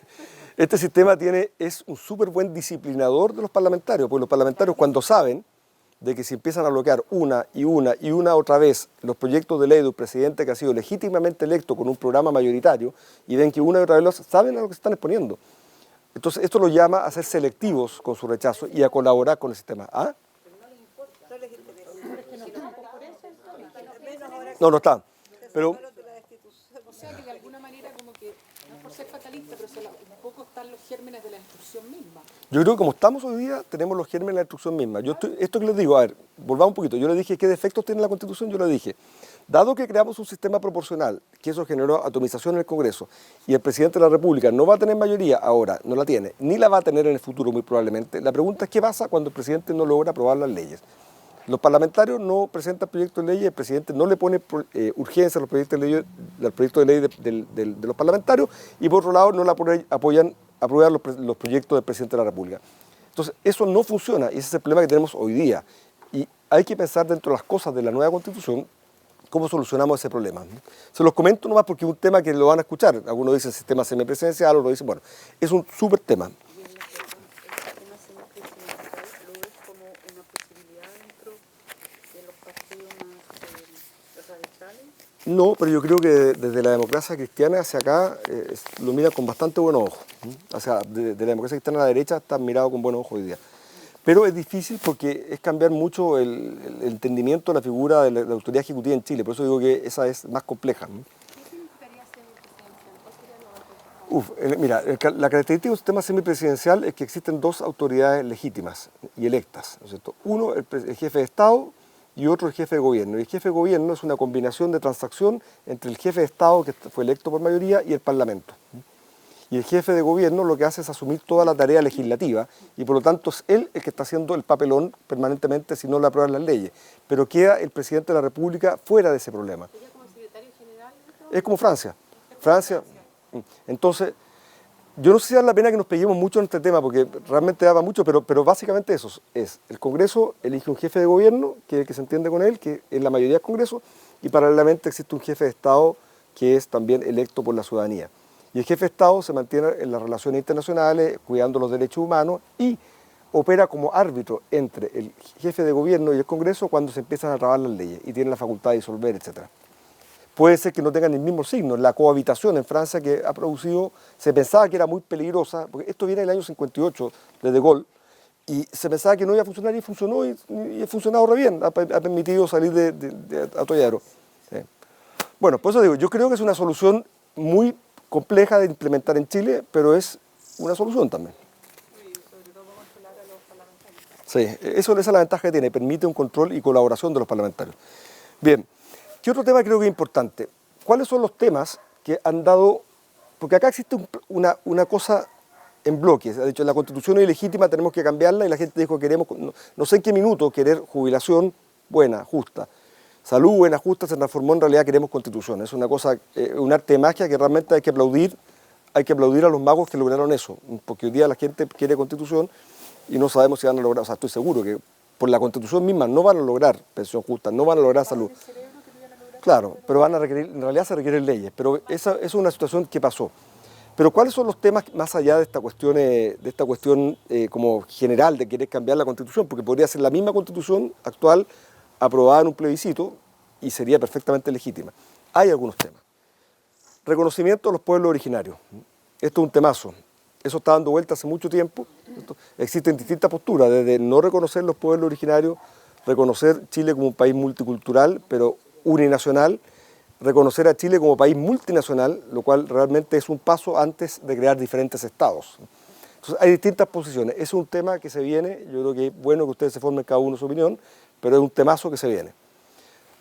Este sistema es un súper buen disciplinador de los parlamentarios, porque los parlamentarios cuando saben de que si empiezan a bloquear una y una otra vez los proyectos de ley de un presidente que ha sido legítimamente electo con un programa mayoritario y ven que una y otra vez saben a lo que se están exponiendo. Entonces esto lo llama a ser selectivos con su rechazo y a colaborar con el sistema. ¿Ah? No, no está. Pero O sea que de alguna manera como que, no es por ser fatalista, pero un poco están los gérmenes de la instrucción misma. yo creo que como estamos hoy día, tenemos los gérmenes de la instrucción misma. Esto que les digo, a ver, volvamos un poquito. Yo le dije qué defectos tiene la Constitución, yo le dije, dado que creamos un sistema proporcional, que eso generó atomización en el Congreso, y el presidente de la República no va a tener mayoría ahora, no la tiene, ni la va a tener en el futuro muy probablemente, la pregunta es qué pasa cuando el presidente no logra aprobar las leyes. Los parlamentarios no presentan proyectos de ley, el presidente no le pone urgencia a los proyectos de ley, al proyecto de ley de los parlamentarios, y por otro lado no la aprueban los proyectos del presidente de la República. Entonces, eso no funciona y ese es el problema que tenemos hoy día. Y hay que pensar dentro de las cosas de la nueva Constitución cómo solucionamos ese problema. Se los comento nomás porque es un tema que lo van a escuchar. Algunos dicen sistema semipresidencial, otros dicen, bueno, es un súper tema. No, pero yo creo que desde la democracia cristiana hacia acá lo miran con bastante buenos ojos. O sea, de la democracia cristiana a la derecha está mirado con buenos ojos hoy día. Pero es difícil porque es cambiar mucho el entendimiento de la figura de la autoridad ejecutiva en Chile. Por eso digo que esa es más compleja. ¿Qué significaría ser presidencial? ¿Cuál sería lo Mira, la característica de un sistema semipresidencial es que existen dos autoridades legítimas y electas, ¿no es cierto? Uno, el jefe de Estado, y otro el jefe de gobierno. Y el jefe de gobierno es una combinación de transacción entre el jefe de Estado, que fue electo por mayoría, y el Parlamento. Y el jefe de gobierno lo que hace es asumir toda la tarea legislativa y por lo tanto es él el que está haciendo el papelón permanentemente si no le aprueban las leyes. Pero queda el presidente de la República fuera de ese problema. ¿Sería como el secretario general? Es como Francia. Francia. Entonces, yo no sé si vale la pena que nos peguemos mucho en este tema porque realmente daba mucho, pero básicamente eso es. El Congreso elige un jefe de gobierno, que es el que se entiende con él, que es la mayoría del Congreso, y paralelamente existe un jefe de Estado que es también electo por la ciudadanía. Y el jefe de Estado se mantiene en las relaciones internacionales, cuidando los derechos humanos y opera como árbitro entre el jefe de gobierno y el Congreso cuando se empiezan a trabar las leyes y tiene la facultad de disolver, etc. Puede ser que no tengan el mismo signo. La cohabitación en Francia que ha producido, se pensaba que era muy peligrosa, porque esto viene del año 58 de Gaulle, y se pensaba que no iba a funcionar y funcionó y ha funcionado re bien, ha permitido salir de atolladero. Bueno, por eso digo, yo creo que es una solución muy compleja de implementar en Chile, pero es una solución también. Y sobre todo controlar a los parlamentarios. Sí, esa es la ventaja que tiene, permite un control y colaboración de los parlamentarios. Bien, ¿qué otro tema creo que es importante? ¿Cuáles son los temas que han dado, porque acá existe una cosa en bloques, de hecho la Constitución es ilegítima, tenemos que cambiarla y la gente dijo queremos, no sé en qué minuto, querer jubilación buena, justa. Salud buena, justa, se transformó en realidad queremos Constitución. Es una cosa, un arte de magia que realmente hay que aplaudir a los magos que lograron eso, porque hoy día la gente quiere Constitución y no sabemos si van a lograr, o sea, estoy seguro que por la Constitución misma no van a lograr pensión justa, no van a lograr salud. Claro, pero van a requerir, en realidad se requieren leyes, pero esa es una situación que pasó. Pero ¿cuáles son los temas más allá de esta cuestión como general de querer cambiar la Constitución? Porque podría ser la misma Constitución actual aprobada en un plebiscito y sería perfectamente legítima. Hay algunos temas. Reconocimiento de los pueblos originarios. Esto es un temazo. Eso está dando vuelta hace mucho tiempo. Existen distintas posturas, desde no reconocer los pueblos originarios, reconocer Chile como un país multicultural, pero uninacional, reconocer a Chile como país multinacional, lo cual realmente es un paso antes de crear diferentes estados. Entonces hay distintas posiciones. Es un tema que se viene, yo creo que es bueno que ustedes se formen cada uno su opinión, pero es un temazo que se viene.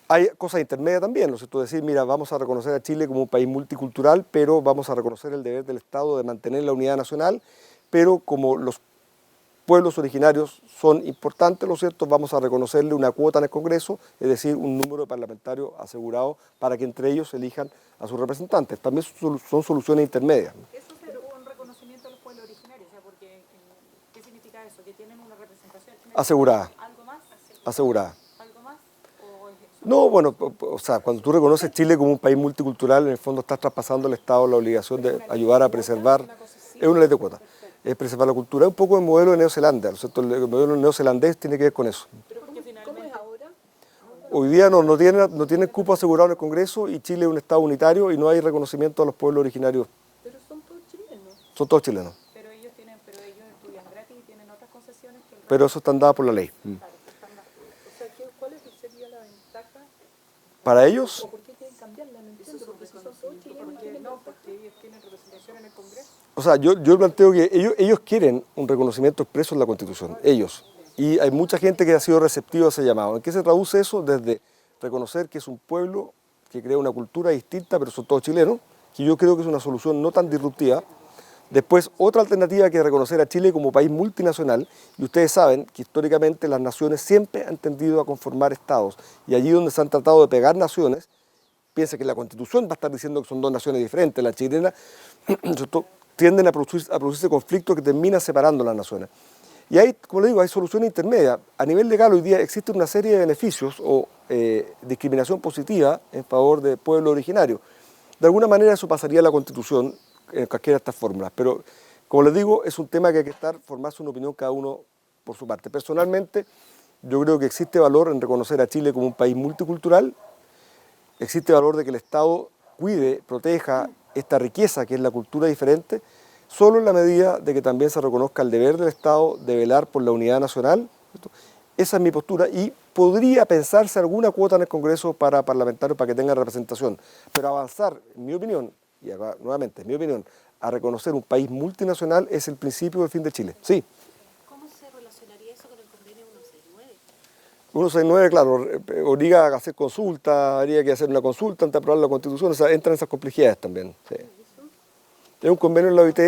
Hay cosas intermedias también, ¿no es cierto? Decir, mira, vamos a reconocer a Chile como un país multicultural, pero vamos a reconocer el deber del Estado de mantener la unidad nacional, pero como los pueblos originarios son importantes, ¿lo cierto? Vamos a reconocerle una cuota en el Congreso, es decir, un número de parlamentarios asegurado para que entre ellos elijan a sus representantes. También son soluciones intermedias. Eso es un reconocimiento a los pueblos originarios, o sea, porque ¿qué significa eso? Que tienen una representación asegurada. ¿Algo más? Asegurada. ¿Algo más? ¿O es eso? No, bueno, o sea, cuando tú reconoces Chile como un país multicultural, en el fondo estás traspasando al Estado la obligación de ayudar a preservar, es una ley de cuota, es preservar la cultura, es un poco el modelo de Nueva Zelanda, ¿no es cierto? El modelo neozelandés tiene que ver con eso. Pero porque Hoy día no tienen cupo asegurado en el Congreso y Chile es un Estado unitario y no hay reconocimiento a los pueblos originarios. Pero son todos chilenos. Son todos chilenos. Pero ellos estudian gratis y tienen otras concesiones que el Pero eso está dado por la ley. Claro, están más. O sea, ¿cuál sería la ventaja? Para ellos, ¿O por qué quieren cambiarla? No entiendo, porque si son todos chilenos, porque ellos tienen representación en el Congreso. o sea, yo planteo que ellos quieren un reconocimiento expreso en la Constitución, ellos. Y hay mucha gente que ha sido receptiva a ese llamado. ¿En qué se traduce eso? Desde reconocer que es un pueblo que crea una cultura distinta, pero son todos chilenos, que yo creo que es una solución no tan disruptiva. Después, otra alternativa que es reconocer a Chile como país multinacional, y ustedes saben que históricamente las naciones siempre han tendido a conformar estados, y allí donde se han tratado de pegar naciones, piensa que la Constitución va a estar diciendo que son dos naciones diferentes, la chilena, tienden a producirse conflictos que terminan separando las naciones. Y hay, como le digo, hay soluciones intermedias. A nivel legal hoy día existe una serie de beneficios o discriminación positiva en favor del pueblo originario. De alguna manera eso pasaría a la Constitución en cualquiera de estas fórmulas, pero como les digo, es un tema que hay que formarse una opinión cada uno por su parte. Personalmente, yo creo que existe valor en reconocer a Chile como un país multicultural, existe valor de que el Estado cuide, proteja esta riqueza que es la cultura diferente, solo en la medida de que también se reconozca el deber del Estado de velar por la unidad nacional. Esa es mi postura y podría pensarse alguna cuota en el Congreso para parlamentarios para que tengan representación, pero avanzar, en mi opinión, y acá, nuevamente, en mi opinión, a reconocer un país multinacional es el principio del fin de Chile. Sí. ¿Cómo se relacionaría eso con el convenio 169? 169, claro, obliga a hacer consulta, habría que hacer una consulta antes de aprobar la Constitución, o sea, entran esas complejidades también. Sí. Es un convenio en la OIT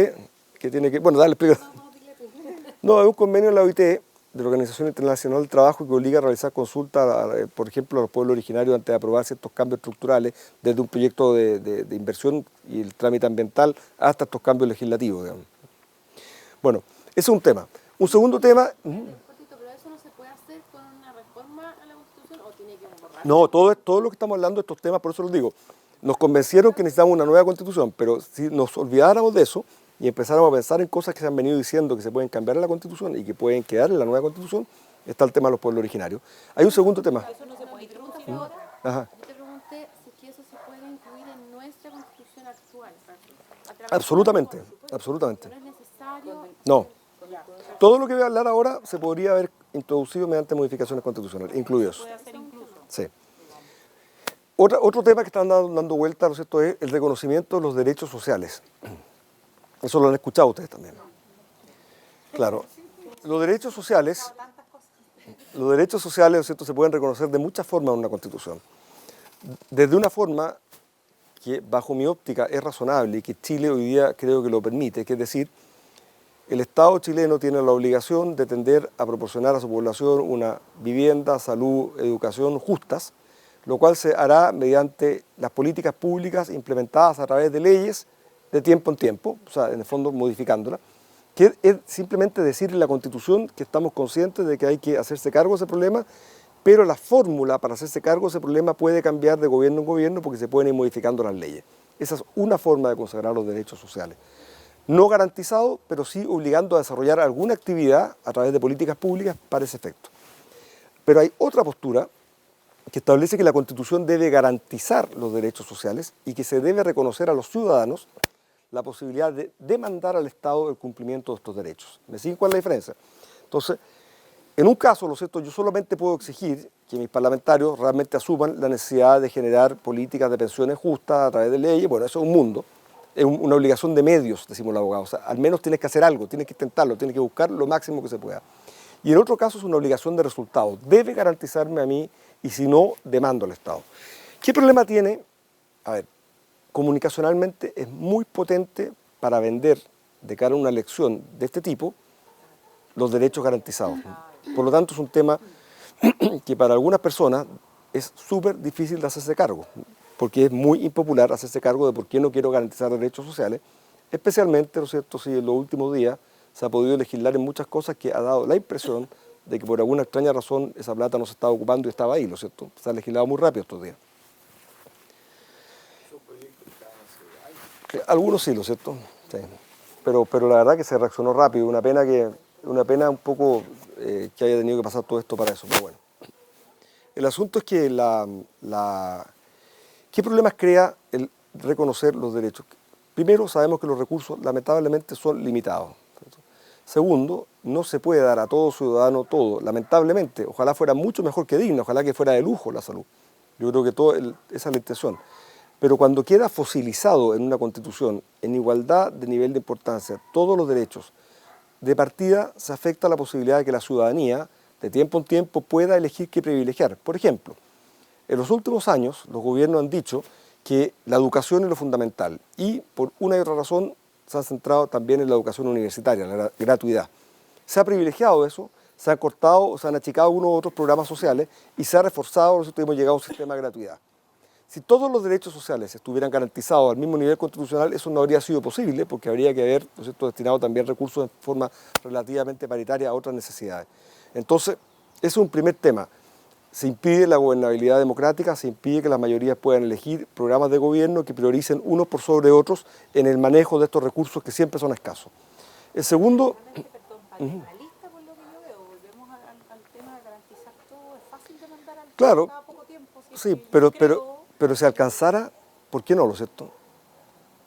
que tiene que... Bueno, dale, explica. No, es un convenio en la OIT de la Organización Internacional del Trabajo que obliga a realizar consultas, por ejemplo, a los pueblos originarios antes de aprobar ciertos cambios estructurales, desde un proyecto de inversión y el trámite ambiental hasta estos cambios legislativos, digamos. Bueno, ese es un tema. Un segundo tema... ¿Pero eso no se puede hacer con una reforma a la Constitución o tiene que borrar? No, todo lo que estamos hablando de estos temas, por eso los digo, nos convencieron que necesitamos una nueva Constitución, pero si nos olvidáramos de eso y empezáramos a pensar en cosas que se han venido diciendo que se pueden cambiar en la Constitución y que pueden quedar en la nueva Constitución, está el tema de los pueblos originarios. Hay un segundo tema. Eso no se puede. Mi pregunta fue otra. Ajá. Yo te pregunté si eso se puede incluir en nuestra Constitución actual. Absolutamente, absolutamente. No es necesario. No. Todo lo que voy a hablar ahora se podría haber introducido mediante modificaciones constitucionales, incluidos. Puede hacer incluso. Sí. Otro tema que están dando vuelta, ¿no es cierto?, es el reconocimiento de los derechos sociales. Eso lo han escuchado ustedes también. Claro. Los derechos sociales, ¿no es cierto?, se pueden reconocer de muchas formas en una Constitución. Desde una forma que, bajo mi óptica, es razonable y que Chile hoy día creo que lo permite, que es decir, el Estado chileno tiene la obligación de tender a proporcionar a su población una vivienda, salud, educación justas, lo cual se hará mediante las políticas públicas implementadas a través de leyes de tiempo en tiempo, o sea, en el fondo modificándolas, que es simplemente decir en la Constitución que estamos conscientes de que hay que hacerse cargo de ese problema, pero la fórmula para hacerse cargo de ese problema puede cambiar de gobierno en gobierno porque se pueden ir modificando las leyes. Esa es una forma de consagrar los derechos sociales. No garantizado, pero sí obligando a desarrollar alguna actividad a través de políticas públicas para ese efecto. Pero hay otra postura que establece que la Constitución debe garantizar los derechos sociales y que se debe reconocer a los ciudadanos la posibilidad de demandar al Estado el cumplimiento de estos derechos. ¿Me siguen cuál es la diferencia? Entonces, en un caso, ¿lo cierto?, yo solamente puedo exigir que mis parlamentarios realmente asuman la necesidad de generar políticas de pensiones justas a través de leyes. Bueno, eso es un mundo. Es una obligación de medios, decimos los abogados. O sea, al menos tienes que hacer algo, tienes que intentarlo, tienes que buscar lo máximo que se pueda. Y en otro caso es una obligación de resultado. Debe garantizarme a mí y si no, demando al Estado. ¿Qué problema tiene? A ver, comunicacionalmente es muy potente para vender de cara a una elección de este tipo los derechos garantizados. Por lo tanto, es un tema que para algunas personas es súper difícil de hacerse cargo, porque es muy impopular hacerse cargo de por qué no quiero garantizar derechos sociales, especialmente, ¿no es cierto?, si en los últimos días se ha podido legislar en muchas cosas que ha dado la impresión de que por alguna extraña razón esa plata no se estaba ocupando y estaba ahí, ¿no es cierto? Se ha legislado muy rápido estos días. Algunos sí, ¿lo cierto? Sí. Pero la verdad que se reaccionó rápido, una pena un poco que haya tenido que pasar todo esto para eso, pero bueno. El asunto es que ¿qué problemas crea el reconocer los derechos? Primero, sabemos que los recursos lamentablemente son limitados. Segundo, no se puede dar a todo ciudadano todo, lamentablemente. Ojalá fuera mucho mejor que digno, ojalá que fuera de lujo la salud. Yo creo que esa es la intención. Pero cuando queda fosilizado en una constitución, en igualdad de nivel de importancia, todos los derechos, de partida se afecta la posibilidad de que la ciudadanía, de tiempo en tiempo, pueda elegir qué privilegiar. Por ejemplo, en los últimos años los gobiernos han dicho que la educación es lo fundamental y por una y otra razón se han centrado también en la educación universitaria, la gratuidad. Se ha privilegiado eso, se han cortado, se han achicado unos u otros programas sociales y se ha reforzado, nosotros hemos llegado a un sistema de gratuidad. Si todos los derechos sociales estuvieran garantizados al mismo nivel constitucional, eso no habría sido posible porque habría que haber, ¿no es cierto?, destinado también recursos de forma relativamente paritaria a otras necesidades. Entonces, ese es un primer tema. Se impide la gobernabilidad democrática, se impide que las mayorías puedan elegir programas de gobierno que prioricen unos por sobre otros en el manejo de estos recursos que siempre son escasos. El segundo... Perdón, paternalista por lo que yo veo, volvemos al tema de garantizar todo, es fácil demandar al Claro, cada poco tiempo. Si es sí, que yo creo- pero si alcanzara, ¿por qué no, lo cierto?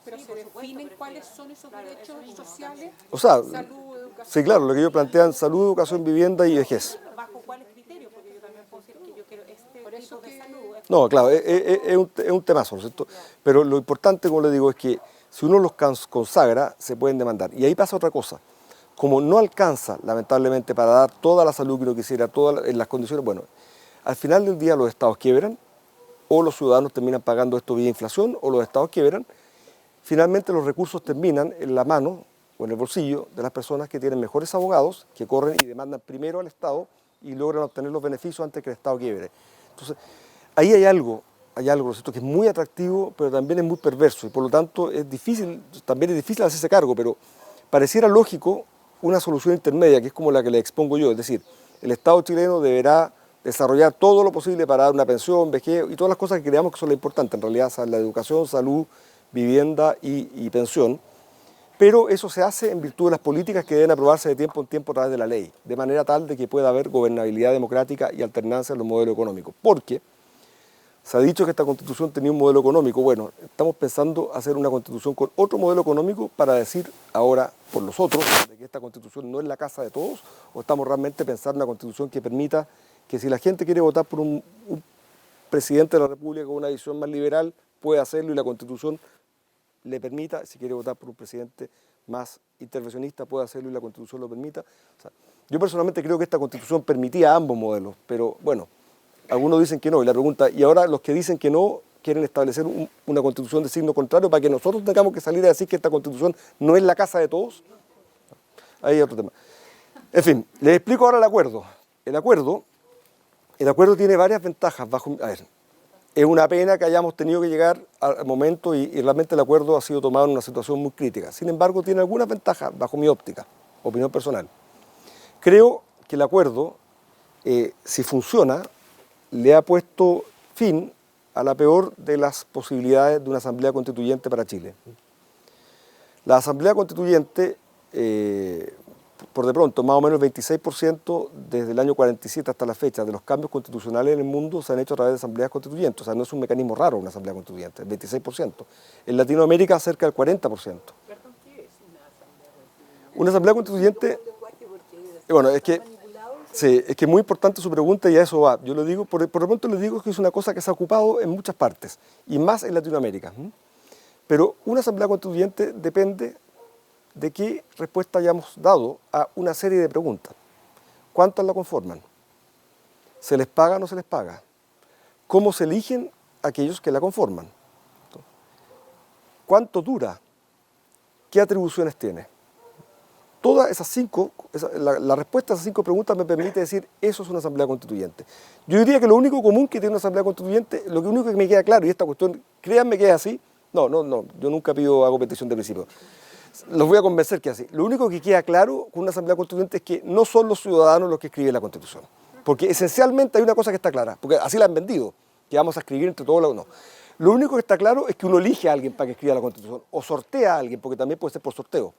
Pero Sí, se por supuesto, definen pero cuáles es que, son esos claro, derechos eso mismo, sociales, O sea, salud, educación. sí, claro, lo que ellos plantean, salud, educación, vivienda y vejez. ¿Bajo cuáles criterios? Porque yo también puedo decir que yo quiero este Por eso tipo de que- salud. No, claro, es un temazo, ¿no es cierto? Pero lo importante, como le digo, es que si uno los consagra, se pueden demandar. Y ahí pasa otra cosa. Como no alcanza, lamentablemente, para dar toda la salud que uno quisiera, en las condiciones, bueno, al final del día los estados quiebran, o los ciudadanos terminan pagando esto vía inflación, o los estados quiebran. Finalmente los recursos terminan en la mano o en el bolsillo de las personas que tienen mejores abogados, que corren y demandan primero al Estado y logran obtener los beneficios antes que el Estado quiebre. Entonces, ahí hay algo, ¿no es cierto?, que es muy atractivo, pero también es muy perverso, y por lo tanto también es difícil hacerse cargo, pero pareciera lógico una solución intermedia, que es como la que le expongo yo, es decir, el Estado chileno deberá desarrollar todo lo posible para dar una pensión, vejez y todas las cosas que creamos que son lo importante, en realidad la educación, salud, vivienda y pensión, pero eso se hace en virtud de las políticas que deben aprobarse de tiempo en tiempo a través de la ley, de manera tal de que pueda haber gobernabilidad democrática y alternancia en los modelos económicos. Porque se ha dicho que esta constitución tenía un modelo económico. Bueno, estamos pensando hacer una constitución con otro modelo económico para decir ahora por los otros de que esta constitución no es la casa de todos, o estamos realmente pensando en una constitución que permita que si la gente quiere votar por un presidente de la República con una visión más liberal, puede hacerlo y la constitución le permita, si quiere votar por un presidente más intervencionista, puede hacerlo y la Constitución lo permita. O sea, yo personalmente creo que esta Constitución permitía ambos modelos, pero bueno, algunos dicen que no, y la pregunta, y ahora los que dicen que no, quieren establecer una Constitución de signo contrario para que nosotros tengamos que salir a decir que esta Constitución no es la casa de todos. Ahí hay otro tema. En fin, les explico ahora el acuerdo. El acuerdo tiene varias ventajas. Es una pena que hayamos tenido que llegar al momento y realmente el acuerdo ha sido tomado en una situación muy crítica. Sin embargo, tiene algunas ventajas bajo mi óptica, opinión personal. Creo que el acuerdo, si funciona, le ha puesto fin a la peor de las posibilidades de una asamblea constituyente para Chile. La asamblea constituyente, por de pronto, más o menos el 26% desde el año 47 hasta la fecha de los cambios constitucionales en el mundo se han hecho a través de asambleas constituyentes. O sea, no es un mecanismo raro una asamblea constituyente, el 26%. En Latinoamérica cerca del 40%. Una asamblea constituyente, bueno, es que es muy importante su pregunta y a eso va. Yo lo digo, por de pronto le digo que es una cosa que se ha ocupado en muchas partes y más en Latinoamérica. Pero una asamblea constituyente depende de qué respuesta hayamos dado a una serie de preguntas. ¿Cuántas la conforman? ¿Se les paga o no se les paga? ¿Cómo se eligen aquellos que la conforman? ¿Cuánto dura? ¿Qué atribuciones tiene? Todas esas la respuesta a esas 5 preguntas me permite decir eso es una asamblea constituyente. Yo diría que lo único común que tiene una asamblea constituyente, lo único que me queda claro, y esta cuestión, créanme que es así, no, yo nunca hago petición de principio. Los voy a convencer que es así. Lo único que queda claro con una asamblea constituyente es que no son los ciudadanos los que escriben la Constitución. Porque esencialmente hay una cosa que está clara, porque así la han vendido, que vamos a escribir entre todos los... No. Lo único que está claro es que uno elige a alguien para que escriba la Constitución, o sortea a alguien, porque también puede ser por sorteo.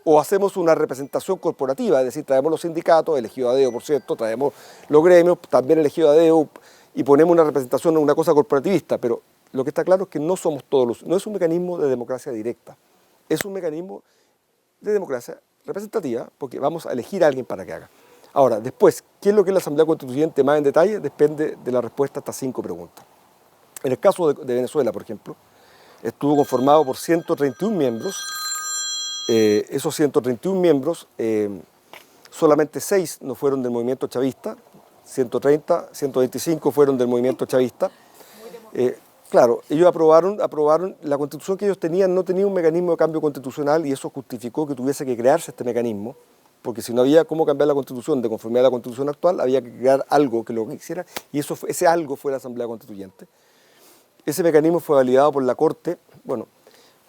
O hacemos una representación corporativa, es decir, traemos los sindicatos, elegidos a dedo, por cierto, traemos los gremios, también elegidos a dedo, y ponemos una representación, una cosa corporativista, pero lo que está claro es que no somos todos no es un mecanismo de democracia directa, es un mecanismo de democracia representativa, porque vamos a elegir a alguien para que haga. Ahora, después, ¿qué es lo que es la Asamblea Constituyente más en detalle? Depende de la respuesta a estas 5 preguntas. En el caso de Venezuela, por ejemplo, estuvo conformado por 131 miembros. Esos 131 miembros, solamente 6 no fueron del movimiento chavista, 130, 125 fueron del movimiento chavista. Claro, ellos aprobaron la constitución que ellos tenían, no tenía un mecanismo de cambio constitucional y eso justificó que tuviese que crearse este mecanismo, porque si no había cómo cambiar la constitución de conformidad a la constitución actual, había que crear algo que lo hiciera y ese algo fue la Asamblea Constituyente. Ese mecanismo fue validado por la Corte, bueno,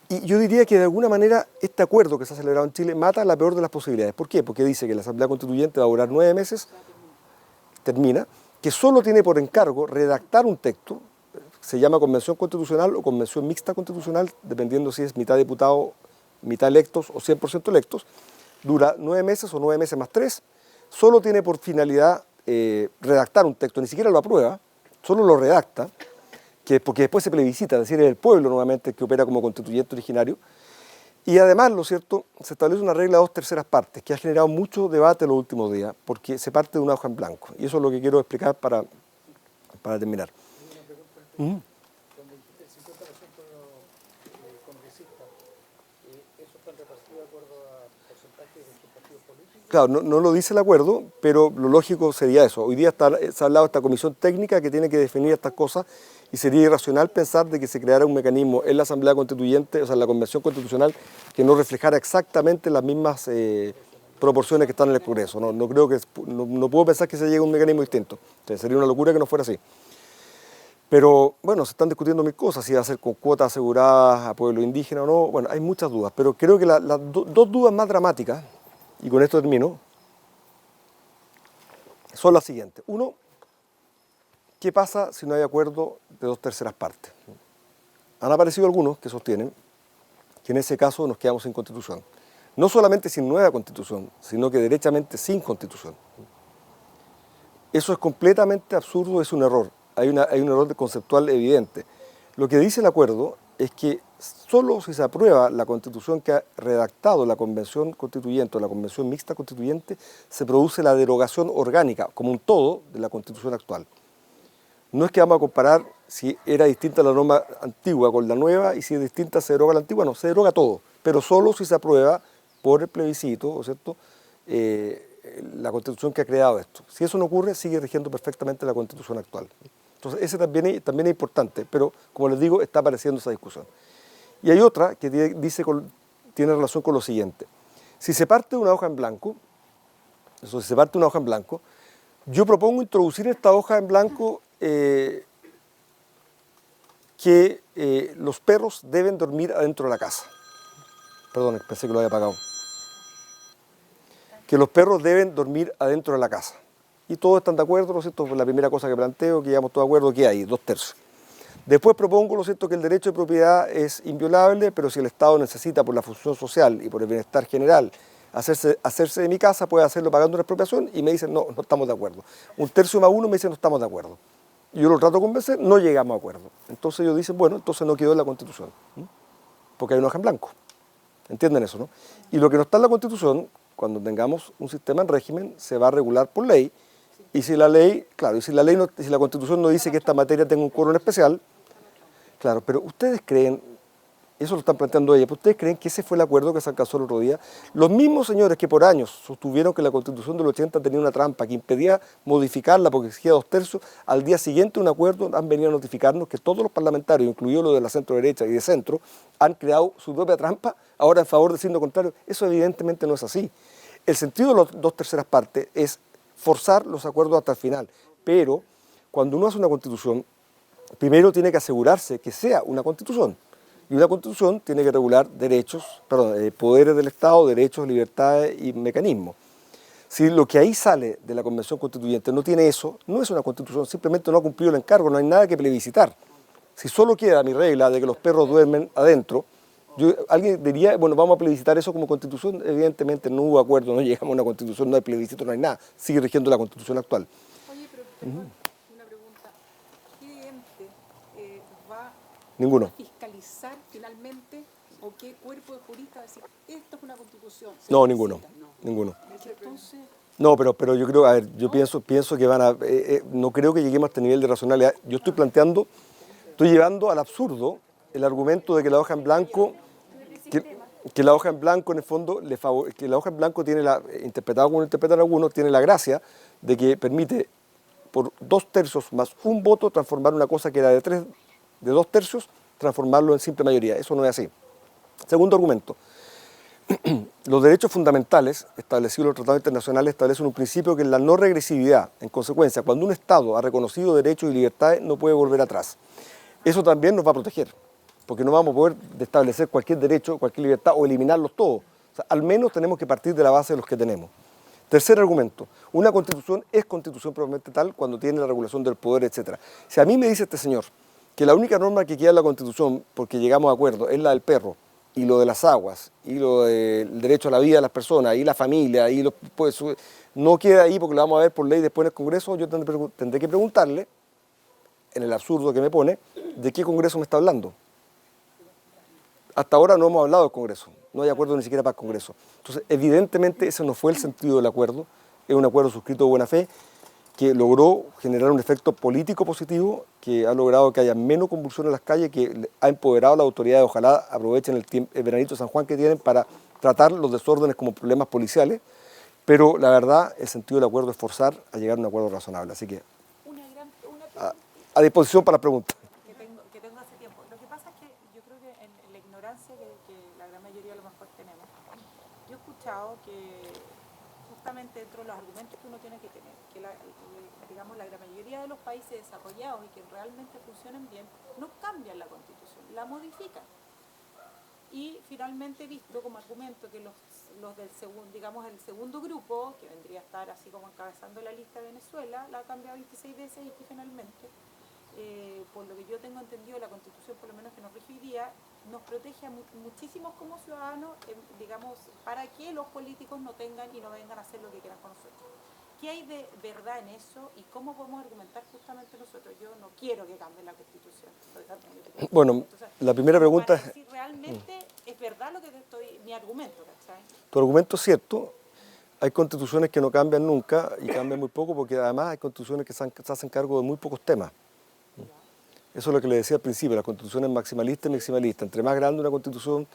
y yo diría que de alguna manera este acuerdo que se ha celebrado en Chile mata la peor de las posibilidades. ¿Por qué? Porque dice que la Asamblea Constituyente va a durar 9 meses, termina, que solo tiene por encargo redactar un texto, se llama convención constitucional o convención mixta constitucional, dependiendo si es mitad diputado, mitad electos o 100% electos, dura 9 meses o 9 meses más 3, solo tiene por finalidad redactar un texto, ni siquiera lo aprueba, solo lo redacta, porque después se plebiscita, es decir, es el pueblo nuevamente el que opera como constituyente originario, y además, lo cierto, se establece una regla de 2/3 partes, que ha generado mucho debate en los últimos días, porque se parte de una hoja en blanco, y eso es lo que quiero explicar para terminar. Cuando dijiste el 50% congresistas, ¿eso está repartido de acuerdo a porcentajes de sus partidos políticos? Claro, no lo dice el acuerdo, pero lo lógico sería eso. Hoy día se ha hablado de esta comisión técnica que tiene que definir estas cosas y sería irracional pensar de que se creara un mecanismo en la Asamblea Constituyente, o sea, en la Convención Constitucional, que no reflejara exactamente las mismas proporciones que están en el Congreso. No creo que, no puedo pensar que se llegue a un mecanismo distinto. O sea, sería una locura que no fuera así. Pero bueno, se están discutiendo mil cosas, si va a ser con cuotas aseguradas a pueblos indígenas o no. Bueno, hay muchas dudas, pero creo que las dos dudas más dramáticas, y con esto termino, son las siguientes. Uno, ¿qué pasa si no hay acuerdo de 2/3 partes? Han aparecido algunos que sostienen que en ese caso nos quedamos sin constitución. No solamente sin nueva constitución, sino que derechamente sin constitución. Eso es completamente absurdo, es un error. Hay un error conceptual evidente. Lo que dice el acuerdo es que solo si se aprueba la constitución que ha redactado la convención constituyente o la convención mixta constituyente, se produce la derogación orgánica, como un todo, de la constitución actual. No es que vamos a comparar si era distinta la norma antigua con la nueva y si es distinta se deroga la antigua, no, se deroga todo, pero solo si se aprueba por el plebiscito, ¿cierto?, la constitución que ha creado esto. Si eso no ocurre, sigue rigiendo perfectamente la constitución actual. Entonces, ese también es importante, pero como les digo, está apareciendo esa discusión. Y hay otra que tiene relación con lo siguiente. Si se parte de una hoja en blanco, yo propongo introducir en esta hoja en blanco que los perros deben dormir adentro de la casa. Perdón, pensé que lo había apagado. Que los perros deben dormir adentro de la casa. Y todos están de acuerdo, ¿no es cierto? Por la primera cosa que planteo, que llegamos todos de acuerdo, que hay 2/3. Después propongo, ¿no es cierto?, que el derecho de propiedad es inviolable, pero si el Estado necesita por la función social y por el bienestar general hacerse de mi casa, puede hacerlo pagando una expropiación, y me dicen, no estamos de acuerdo. 1/3 más 1 me dicen, no estamos de acuerdo. Yo lo trato de convencer, no llegamos a acuerdo. Entonces ellos dicen, bueno, entonces no quedó en la Constitución, porque hay una hoja en blanco. ¿Entienden eso, no? Y lo que no está en la Constitución, cuando tengamos un sistema en régimen, se va a regular por ley, y si la ley, claro, si la Constitución no dice que esta materia tenga un quórum especial, claro, pero ustedes creen, eso lo están planteando ellos, pero ustedes creen que ese fue el acuerdo que se alcanzó el otro día. Los mismos señores que por años sostuvieron que la Constitución del 80 tenía una trampa que impedía modificarla porque exigía 2/3, al día siguiente un acuerdo han venido a notificarnos que todos los parlamentarios, incluidos los de la centro derecha y de centro, han creado su propia trampa, ahora en favor de decir lo contrario. Eso evidentemente no es así. El sentido de las 2/3 partes es forzar los acuerdos hasta el final, pero cuando uno hace una Constitución, primero tiene que asegurarse que sea una Constitución. Y una Constitución tiene que regular poderes del Estado, derechos, libertades y mecanismos. Si lo que ahí sale de la Convención Constituyente no tiene eso, no es una Constitución, simplemente no ha cumplido el encargo, no hay nada que plebiscitar. Si solo queda mi regla de que los perros duermen adentro, alguien diría, bueno, vamos a plebiscitar eso como Constitución. Evidentemente no hubo acuerdo, no llegamos a una Constitución, no hay plebiscito, no hay nada, sigue rigiendo la Constitución actual. Oye, pero perdón, una pregunta. ninguno. fiscalizar finalmente o qué cuerpo de juristas va a decir esto es una constitución? Se No, necesita. ninguno. Entonces, No, pero yo creo, a ver, yo pienso que van a, no creo que lleguemos a este nivel de racionalidad. Yo estoy llevando al absurdo el argumento de que la hoja en blanco, que la hoja en blanco en el fondo, que la hoja en blanco tiene interpretado como interpretan algunos, tiene la gracia de que permite por 2/3 más un voto transformar una cosa que era de 2/3, transformarlo en simple mayoría. Eso no es así. Segundo argumento. Los derechos fundamentales establecidos en los tratados internacionales establecen un principio que es la no regresividad. En consecuencia, cuando un Estado ha reconocido derechos y libertades, no puede volver atrás. Eso también nos va a proteger, porque no vamos a poder establecer cualquier derecho, cualquier libertad o eliminarlos todos. O sea, al menos tenemos que partir de la base de los que tenemos. Tercer argumento, una constitución es constitución propiamente tal cuando tiene la regulación del poder, etc. Si a mí me dice este señor que la única norma que queda en la constitución, porque llegamos a acuerdo, es la del perro, y lo de las aguas, y lo del derecho a la vida de las personas, y la familia, y pues, no queda ahí porque lo vamos a ver por ley después en el Congreso, yo tendré que preguntarle, en el absurdo que me pone, de qué Congreso me está hablando. Hasta ahora no hemos hablado del Congreso, no hay acuerdo ni siquiera para el Congreso. Entonces, evidentemente ese no fue el sentido del acuerdo, es un acuerdo suscrito de buena fe, que logró generar un efecto político positivo, que ha logrado que haya menos convulsión en las calles, que ha empoderado a las autoridades. Ojalá aprovechen el veranito de San Juan que tienen para tratar los desórdenes como problemas policiales, pero la verdad, el sentido del acuerdo es forzar a llegar a un acuerdo razonable. Así que a disposición para preguntas. que tengo hace tiempo. Lo que pasa es que yo creo que en la ignorancia que la gran mayoría a lo mejor tenemos, yo he escuchado que justamente dentro de los argumentos que uno tiene que tener, que digamos la gran mayoría de los países desarrollados y que realmente funcionan bien, no cambian la constitución, la modifican. Y finalmente he visto como argumento que los del segundo, digamos el segundo grupo, que vendría a estar así como encabezando la lista de Venezuela, la ha cambiado 26 veces y que finalmente, por lo que yo tengo entendido, la constitución, por lo menos que nos rige hoy día, nos protege a muchísimos como ciudadanos, digamos, para que los políticos no tengan y no vengan a hacer lo que quieran con nosotros. ¿Qué hay de verdad en eso y cómo podemos argumentar justamente nosotros? Yo no quiero que cambie la constitución. Bueno, Entonces, la primera pregunta para decir realmente es verdad lo que mi argumento, ¿cachai? Tu argumento es cierto, hay constituciones que no cambian nunca y cambian muy poco porque además hay constituciones que se hacen cargo de muy pocos temas. Eso es lo que le decía al principio, las constituciones maximalistas y maximalistas. Entre más grande una constitución,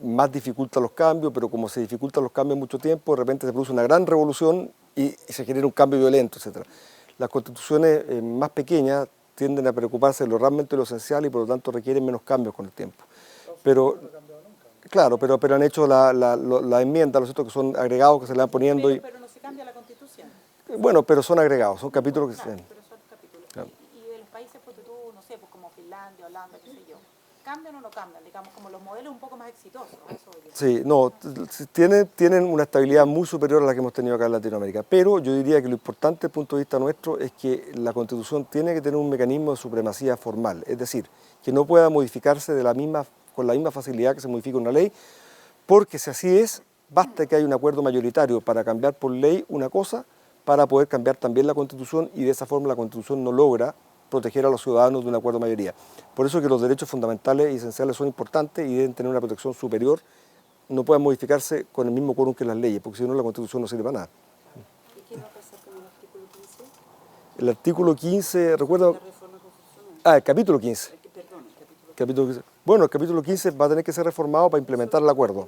más dificulta los cambios, pero como se dificultan los cambios mucho tiempo, de repente se produce una gran revolución y se genera un cambio violento, etc. Las constituciones más pequeñas tienden a preocuparse de lo realmente lo esencial y por lo tanto requieren menos cambios con el tiempo. Pero, claro, pero han hecho la enmienda, lo cierto, que son agregados que se le van poniendo. Pero no se cambia la constitución. Bueno, pero son agregados, son capítulos que se... Pero son capítulos. Claro. Y de los países, pues tú, no sé, pues como Finlandia, Holanda, qué sé yo, ¿cambian o no cambian? Digamos, como los modelos un poco más exitosos. Eso Sí, no, tienen una estabilidad muy superior a la que hemos tenido acá en Latinoamérica, pero yo diría que lo importante desde el punto de vista nuestro es que la Constitución tiene que tener un mecanismo de supremacía formal, es decir, que no pueda modificarse con la misma facilidad que se modifica una ley, porque si así es, basta que haya un acuerdo mayoritario para cambiar por ley una cosa, para poder cambiar también la Constitución, y de esa forma la Constitución no logra proteger a los ciudadanos de un acuerdo de mayoría. Por eso que los derechos fundamentales y esenciales son importantes y deben tener una protección superior, no pueden modificarse con el mismo quórum que las leyes, porque si no la Constitución no sirve para nada. ¿Y qué va a pasar con el artículo 15? El artículo 15, recuerdo... La reforma constitucional. Ah, el capítulo 15. Perdón, el Capítulo 15. Bueno, el capítulo 15 va a tener que ser reformado para implementar el acuerdo.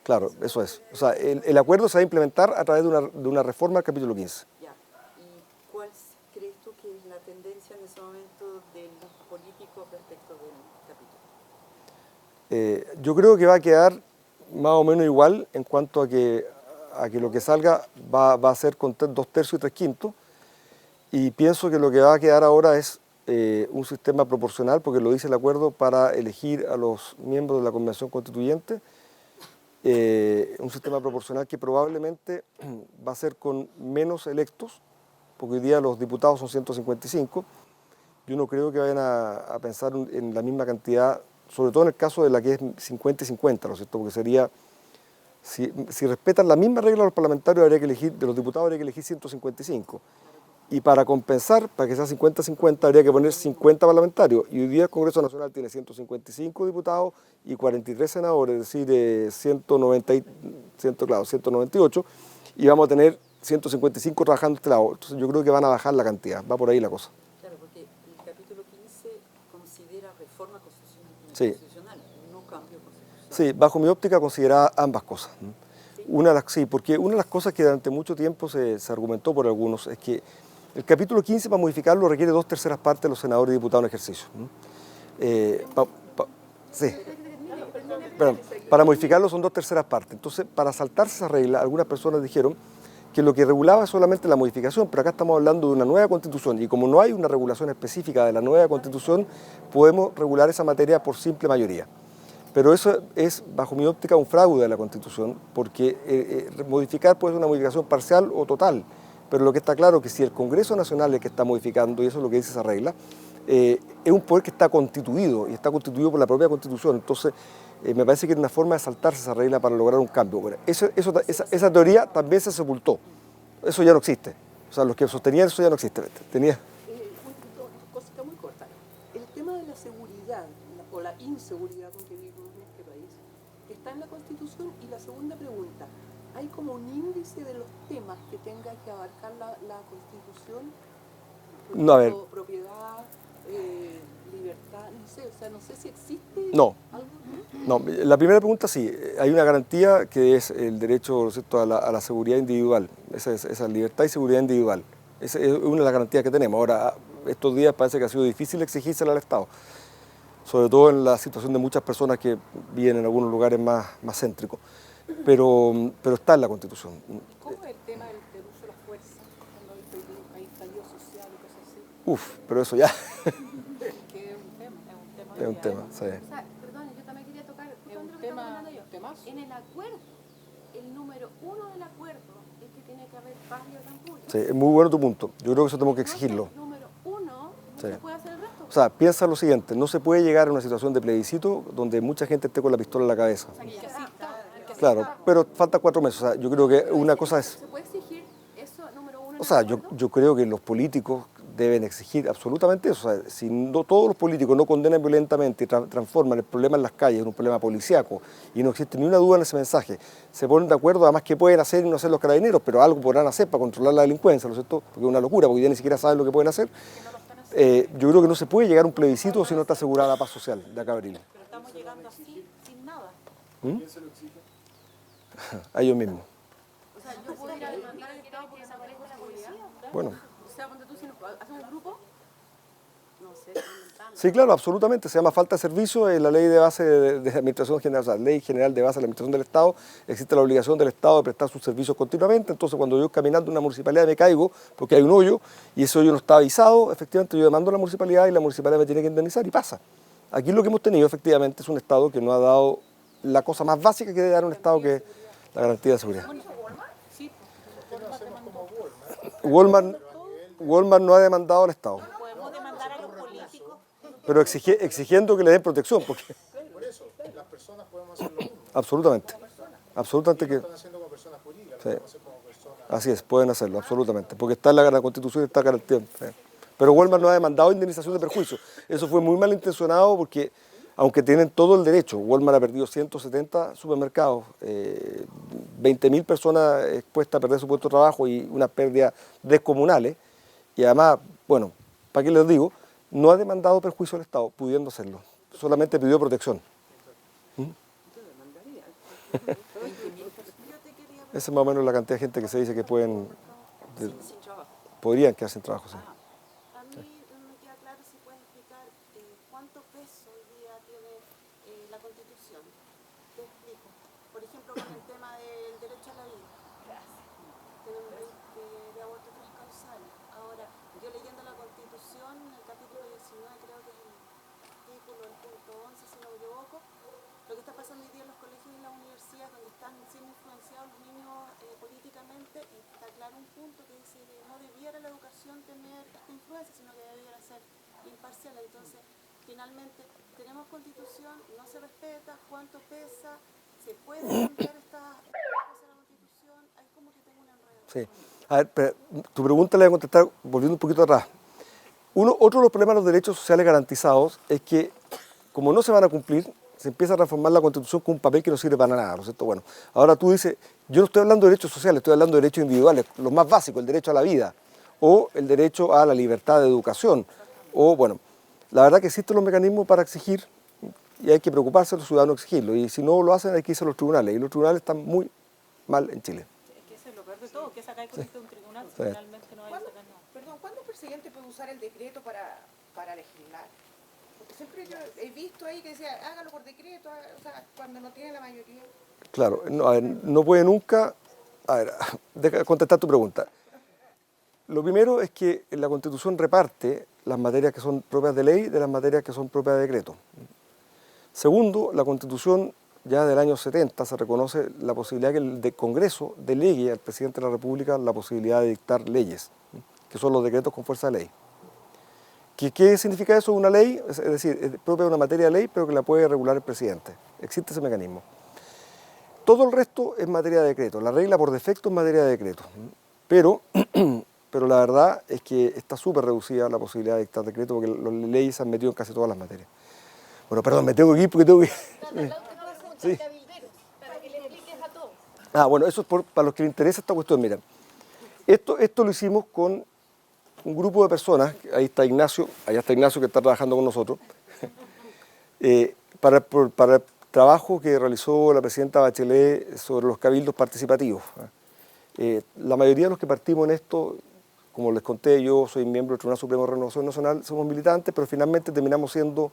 Claro, eso es. O sea, el acuerdo se va a implementar a través de una reforma al capítulo 15. Ya. ¿Y cuál crees tú que es la tendencia en ese momento de los políticos respecto del capítulo? Yo creo que va a quedar más o menos igual en cuanto a que lo que salga va a ser con 2/3 y 3/5, y pienso que lo que va a quedar ahora es un sistema proporcional, porque lo dice el acuerdo, para elegir a los miembros de la Convención Constituyente, un sistema proporcional que probablemente va a ser con menos electos, porque hoy día los diputados son 155, yo no creo que vayan a pensar en la misma cantidad, sobre todo en el caso de la que es 50 y 50, ¿no es cierto? Porque sería, si respetan la misma regla los parlamentarios, habría que elegir, de los diputados habría que elegir 155, Y para compensar, para que sea 50-50, habría que poner 50 parlamentarios. Y hoy día el Congreso Nacional tiene 155 diputados y 43 senadores, es decir, 198, y vamos a tener 155 trabajando este lado. Entonces yo creo que van a bajar la cantidad, va por ahí la cosa. Claro, porque el capítulo 15 considera reforma Sí. constitucional, no cambio constitucional. Sí, bajo mi óptica consideraba ambas cosas. Sí, porque una de las cosas que durante mucho tiempo se argumentó por algunos es que el capítulo 15 para modificarlo requiere 2/3 partes de los senadores y diputados en ejercicio. Sí. Perdón, para modificarlo son 2/3 partes. Entonces, para saltarse esa regla, algunas personas dijeron que lo que regulaba es solamente la modificación, pero acá estamos hablando de una nueva constitución y como no hay una regulación específica de la nueva constitución, podemos regular esa materia por simple mayoría. Pero eso es, bajo mi óptica, un fraude de la Constitución, porque modificar puede ser una modificación parcial o total, pero lo que está claro es que si el Congreso Nacional es el que está modificando, y eso es lo que dice esa regla, es un poder que está constituido, y está constituido por la propia Constitución. Entonces, me parece que es una forma de saltarse esa regla para lograr un cambio. Bueno, esa teoría también se sepultó. Eso ya no existe. O sea, los que sostenían eso ya no existe. Tenía... Dos cositas muy cortas. El tema de la seguridad o la inseguridad con que vivimos en este país está en la Constitución. Y la segunda pregunta, ¿hay como un índice de los temas que tenga que abarcar la Constitución? Por No, a ver. ejemplo, propiedad, libertad, no sé, o sea, no sé si existe No. algo. No, la primera pregunta sí, hay una garantía que es el derecho, ¿cierto?, a la seguridad individual, esa libertad y seguridad individual. Esa es una de las garantías que tenemos. Ahora, estos días parece que ha sido difícil exigírsela al Estado, sobre todo en la situación de muchas personas que viven en algunos lugares más céntricos, pero está en la Constitución. ¿Cómo es el tema del uso de la fuerza cuando hay estallido social y cosas así? Pero eso ya Que es un tema. es un tema, sí. O sea, perdón, yo también quería tocar Es justamente un lo que estamos tema, hablando yo. temazo. En el acuerdo, el número 1 del acuerdo es que tiene que haber paz y orden público. Sí, es muy bueno tu punto. Yo creo que eso tenemos que Si no exigirlo. está el número 1, no Sí. se puede hacer el resto. O sea, piensa lo siguiente, no se puede llegar a una situación de plebiscito donde mucha gente esté con la pistola en la cabeza. O sea, que así está. Claro, pero faltan 4 meses. O sea, yo creo que una cosa es... ¿Se puede exigir eso, número 1? O sea, yo creo que los políticos deben exigir absolutamente eso. O sea, si no, todos los políticos no condenan violentamente y transforman el problema en las calles en un problema policíaco y no existe ni una duda en ese mensaje, se ponen de acuerdo además qué pueden hacer y no hacer los carabineros, pero algo podrán hacer para controlar la delincuencia, ¿no es cierto? Porque es una locura, porque ya ni siquiera saben lo que pueden hacer. Yo creo que no se puede llegar a un plebiscito si no está asegurada la paz social de acá a abril. Pero estamos llegando así, sin nada. A ellos mismos. O sea, yo puedo ir a demandar al Estado porque desaparezca la policía. Bueno. O sea, cuando tú si hacemos un grupo, no sé, inventando. Sí, claro, absolutamente. Se llama falta de servicio. En la ley de base de la Administración General, o sea, ley general de base de la Administración del Estado, existe la obligación del Estado de prestar sus servicios continuamente. Entonces, cuando yo caminando en una municipalidad me caigo porque hay un hoyo y ese hoyo no está avisado, efectivamente yo demando a la municipalidad y la municipalidad me tiene que indemnizar y pasa. Aquí lo que hemos tenido efectivamente es un Estado que no ha dado la cosa más básica que debe dar un Estado, que es la garantía de seguridad. Sí, Walmart no ha demandado al Estado, Podemos demandar a los políticos. pero exigiendo que le den protección, porque Por eso, las personas podemos hacer lo mismo. absolutamente que... Están haciendo como personas jurídicas, Sí. lo podemos hacer como personas. Así es, pueden hacerlo, absolutamente, porque está en la Constitución y está garantía. Pero Walmart no ha demandado indemnización de perjuicio. Eso fue muy mal intencionado porque, aunque tienen todo el derecho, Walmart ha perdido 170 supermercados, 20.000 personas expuestas a perder su puesto de trabajo y unas pérdidas descomunales. Y además, bueno, ¿para qué les digo? No ha demandado perjuicio al Estado, pudiendo hacerlo. Solamente pidió protección. Esa es más o menos la cantidad de gente que se dice que pueden, Sin trabajo. podrían quedarse sin trabajo. Sí. A mí no me queda claro si puedes explicar cuánto peso hoy día tiene la Constitución. Te explico. Por ejemplo, con el tema del derecho a la vida. Tenemos ley de aborto transcausal. Ahora, yo leyendo la Constitución, en el capítulo 19, creo que es el artículo, el punto 11, si no me equivoco, lo que está pasando hoy día en los colegios y en las universidades, donde están siendo influenciados los niños políticamente, y está claro un punto que dice que no debiera la educación tener esta influencia, sino que debiera ser imparcial. Entonces, finalmente, tenemos Constitución, no se respeta, cuánto pesa, se puede cambiar esta cosa de la Constitución, hay como que tengo un enredo. Sí. A ver, pero tu pregunta la voy a contestar volviendo un poquito atrás. Otro de los problemas de los derechos sociales garantizados es que, como no se van a cumplir, se empieza a transformar la Constitución con un papel que no sirve para nada, ¿no es cierto? Bueno, ahora tú dices, yo no estoy hablando de derechos sociales, estoy hablando de derechos individuales, los más básicos, el derecho a la vida, o el derecho a la libertad de educación, o bueno, la verdad que existen los mecanismos para exigir, y hay que preocuparse de los ciudadanos exigirlo, y si no lo hacen hay que irse a los tribunales, y los tribunales están muy mal en Chile. Es que eso es lo peor de todo, que sacáis con esto de un tribunal, Sí. finalmente no vais a sacar nada. Perdón, ¿cuándo el presidente puede usar el decreto para legislar? Porque siempre yo he visto ahí que decía, hágalo por decreto, o sea, cuando no tiene la mayoría. Claro, no, a ver, no puede nunca... A ver, deja contestar tu pregunta. Lo primero es que la Constitución reparte las materias que son propias de ley de las materias que son propias de decreto. Segundo, la Constitución ya del año 70 se reconoce la posibilidad que el Congreso delegue al presidente de la República la posibilidad de dictar leyes, que son los decretos con fuerza de ley. ¿Qué significa eso? Una ley, es decir, es propia de una materia de ley, pero que la puede regular el presidente. Existe ese mecanismo. Todo el resto es materia de decreto. La regla por defecto es materia de decreto. Pero la verdad es que está súper reducida la posibilidad de dictar decreto porque las leyes se han metido en casi todas las materias. Bueno, perdón, me tengo que ir porque tengo que... Sí. Para que le expliques a todos. Ah, bueno, eso es para los que les interesa esta cuestión. Mira, esto lo hicimos con un grupo de personas, ahí está Ignacio, allá está Ignacio que está trabajando con nosotros, para el trabajo que realizó la presidenta Bachelet sobre los cabildos participativos. La mayoría de los que partimos en esto, como les conté, yo soy miembro del Tribunal Supremo de Renovación Nacional, somos militantes, pero finalmente terminamos siendo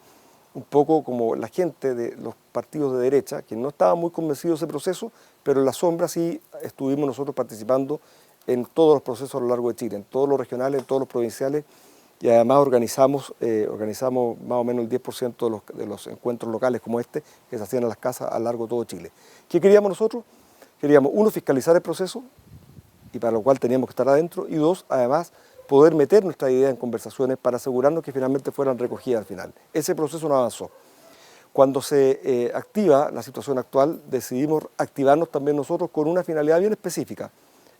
un poco como la gente de los partidos de derecha, que no estaban muy convencidos de ese proceso, pero en la sombra sí estuvimos nosotros participando en todos los procesos a lo largo de Chile, en todos los regionales, en todos los provinciales, y además organizamos más o menos el 10% de los encuentros locales como este, que se hacían en las casas a lo largo de todo Chile. ¿Qué queríamos nosotros? Queríamos, uno, fiscalizar el proceso, y para lo cual teníamos que estar adentro, y dos, además, poder meter nuestra idea en conversaciones para asegurarnos que finalmente fueran recogidas al final. Ese proceso no avanzó. Cuando se activa la situación actual, decidimos activarnos también nosotros con una finalidad bien específica.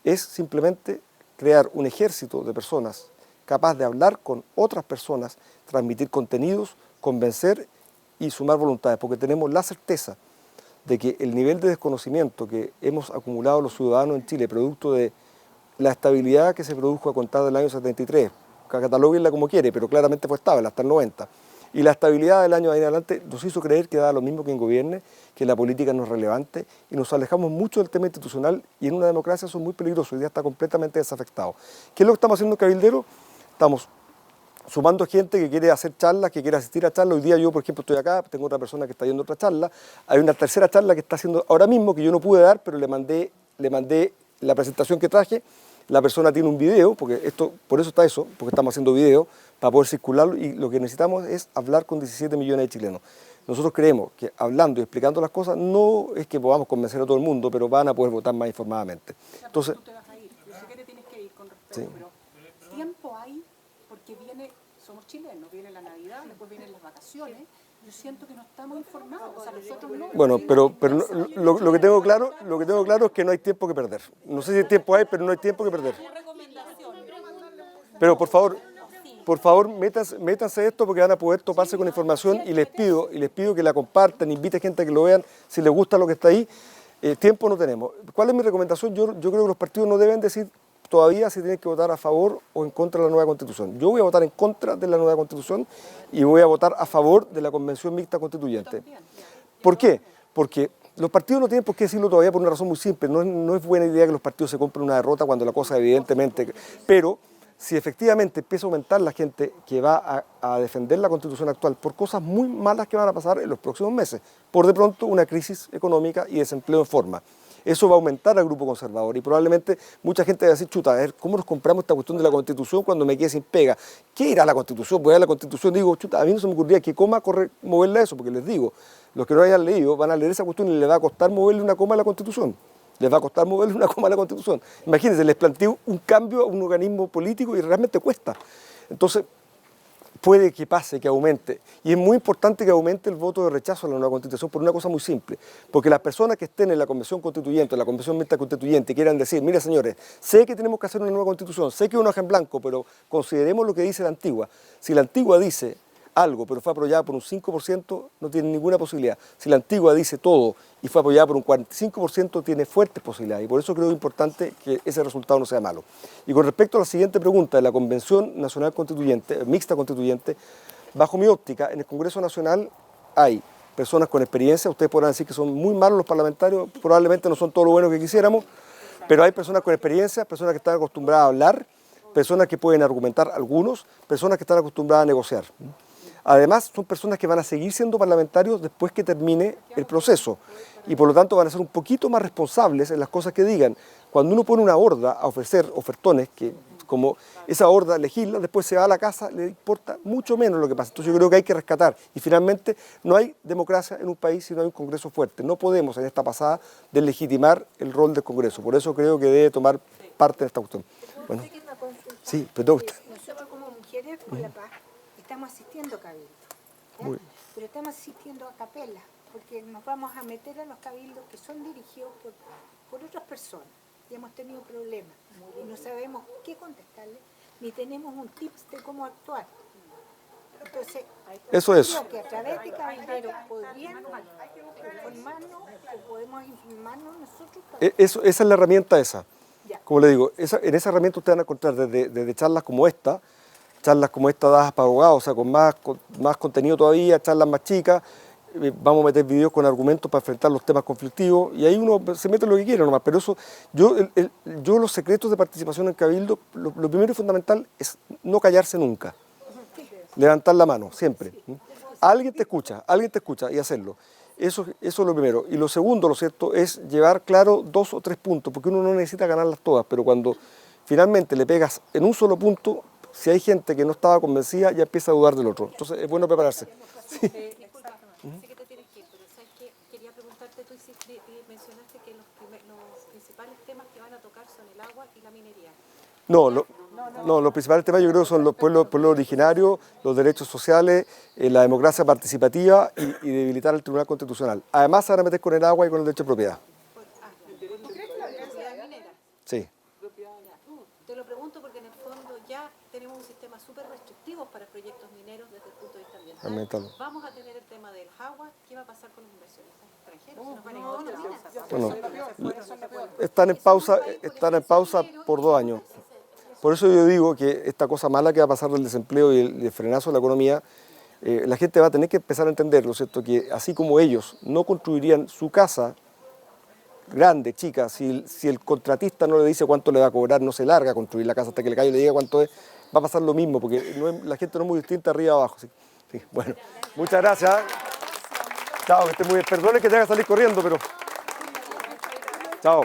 Es simplemente crear un ejército de personas capaz de hablar con otras personas, transmitir contenidos, convencer y sumar voluntades, porque tenemos la certeza de que el nivel de desconocimiento que hemos acumulado los ciudadanos en Chile, producto de la estabilidad que se produjo a contar del año 73, catalóguenla como quiere, pero claramente fue estable hasta el 90, y la estabilidad del año de ahí en adelante nos hizo creer que da lo mismo que en gobierne, que la política no es relevante, y nos alejamos mucho del tema institucional, y en una democracia eso es muy peligroso, hoy día está completamente desafectado. ¿Qué es lo que estamos haciendo en Cabildero? Estamos sumando gente que quiere hacer charlas, que quiere asistir a charlas. Hoy día yo, por ejemplo, estoy acá, tengo otra persona que está yendo a otra charla. Hay una tercera charla que está haciendo ahora mismo, que yo no pude dar, pero le mandé la presentación que traje. La persona tiene un video, por eso está eso, porque estamos haciendo video, para poder circularlo, y lo que necesitamos es hablar con 17 millones de chilenos. Nosotros creemos que hablando y explicando las cosas, no es que podamos convencer a todo el mundo, pero van a poder votar más informadamente. Entonces, Tú te vas a ir, yo sé que te tienes que ir con respeto, Sí. pero tiempo hay, porque somos chilenos, viene la Navidad, después vienen las vacaciones, yo siento que no estamos informados, o sea, nosotros no. bueno, pero lo que tengo claro es que no hay tiempo que perder. No sé si tiempo hay, pero no hay tiempo que perder. Pero por favor, métanse esto porque van a poder toparse con información, y les pido que la compartan, invite gente a que lo vean, si les gusta lo que está ahí. Tiempo no tenemos. ¿Cuál es mi recomendación? Yo creo que los partidos no deben decir todavía si tienen que votar a favor o en contra de la nueva Constitución. Yo voy a votar en contra de la nueva Constitución y voy a votar a favor de la Convención Mixta Constituyente. ¿Por qué? Porque los partidos no tienen por qué decirlo todavía por una razón muy simple. No es buena idea que los partidos se compren una derrota cuando la cosa evidentemente... Pero si efectivamente empieza a aumentar la gente que va a defender la Constitución actual por cosas muy malas que van a pasar en los próximos meses, por de pronto una crisis económica y desempleo en forma, eso va a aumentar al grupo conservador, y probablemente mucha gente va a decir, chuta, a ver, ¿cómo nos compramos esta cuestión de la Constitución cuando me quede sin pega? ¿Qué irá la Constitución? Voy a la Constitución y digo, chuta, a mí no se me ocurría que coma moverla eso, porque les digo, los que no hayan leído van a leer esa cuestión y les va a costar moverle una coma a la Constitución. Les va a costar moverle una coma a la Constitución. Imagínense, les planteo un cambio a un organismo político y realmente cuesta. Entonces, puede que pase, que aumente. Y es muy importante que aumente el voto de rechazo a la nueva Constitución por una cosa muy simple. Porque las personas que estén en la Convención Constituyente, en la Convención Mixta Constituyente, quieran decir, mire señores, sé que tenemos que hacer una nueva Constitución, sé que es una hoja en blanco, pero consideremos lo que dice la antigua. Si la antigua dice algo, pero fue apoyada por un 5%, no tiene ninguna posibilidad. Si la antigua dice todo y fue apoyada por un 45%, tiene fuertes posibilidades. Y por eso creo importante que ese resultado no sea malo. Y con respecto a la siguiente pregunta de la Convención Nacional Constituyente, Mixta Constituyente, bajo mi óptica, en el Congreso Nacional hay personas con experiencia, ustedes podrán decir que son muy malos los parlamentarios, probablemente no son todo lo buenos que quisiéramos, pero hay personas con experiencia, personas que están acostumbradas a hablar, personas que pueden argumentar algunos, personas que están acostumbradas a negociar. Además, son personas que van a seguir siendo parlamentarios después que termine el proceso y por lo tanto van a ser un poquito más responsables en las cosas que digan. Cuando uno pone una horda a ofrecer ofertones, que como esa horda legisla, después se va a la casa, le importa mucho menos lo que pasa. Entonces yo creo que hay que rescatar. Y finalmente, no hay democracia en un país si no hay un Congreso fuerte. No podemos en esta pasada deslegitimar el rol del Congreso. Por eso creo que debe tomar parte de esta cuestión. Bueno, sí, pero nosotros como mujeres por la paz estamos asistiendo a cabildos, ¿ya? Pero estamos asistiendo a capela, porque nos vamos a meter a los cabildos que son dirigidos por otras personas y hemos tenido problemas y no sabemos qué contestarle ni tenemos un tips de cómo actuar. Entonces, eso es. creo que a través de cabilderos podrían informarnos o podemos informarnos nosotros. Esa es la herramienta esa. Ya. Como le digo, en esa herramienta ustedes van a encontrar desde charlas como esta dadas para abogados, o sea, con más contenido todavía, charlas más chicas, vamos a meter videos con argumentos para enfrentar los temas conflictivos, y ahí uno se mete lo que quiere nomás, pero eso, yo los secretos de participación en Cabildo, lo primero y fundamental es no callarse nunca, levantar la mano, siempre. Alguien te escucha y hacerlo. Eso es lo primero. Y lo segundo, lo cierto, es llevar claro 2 o 3 puntos, porque uno no necesita ganarlas todas, pero cuando finalmente le pegas en un solo punto, si hay gente que no estaba convencida, ya empieza a dudar del otro. Entonces es bueno prepararse. Sí. Disculpa, sé que te tienes que ir, pero sabes que quería preguntarte, tú mencionaste que los principales temas que van a tocar son el agua y la minería. No, los principales temas yo creo son los pueblos originarios, los derechos sociales, la democracia participativa y debilitar el Tribunal Constitucional. Además se van a meter con el agua y con el derecho de propiedad. ¿Tú crees que la propiedad minera? Sí. Te lo pregunto porque en el fondo ya tenemos un sistema súper restrictivo para proyectos mineros desde el punto de vista ambiental. Vamos a tener el tema del agua. ¿Qué va a pasar con los inversionistas extranjeros? ¿Se nos van a ir todas las minas? Están en pausa por 2 años. Por eso yo digo que esta cosa mala que va a pasar del desempleo y el frenazo de la economía, la gente va a tener que empezar a entender, ¿no es cierto?, que así como ellos no construirían su casa grande, chica, si el contratista no le dice cuánto le va a cobrar, no se larga a construir la casa hasta que el gallo le diga cuánto es, va a pasar lo mismo, porque la gente no es muy distinta arriba y abajo. Sí, bueno, muchas gracias. Chao, que esté muy bien. Perdone que te haga salir corriendo, pero... Chao.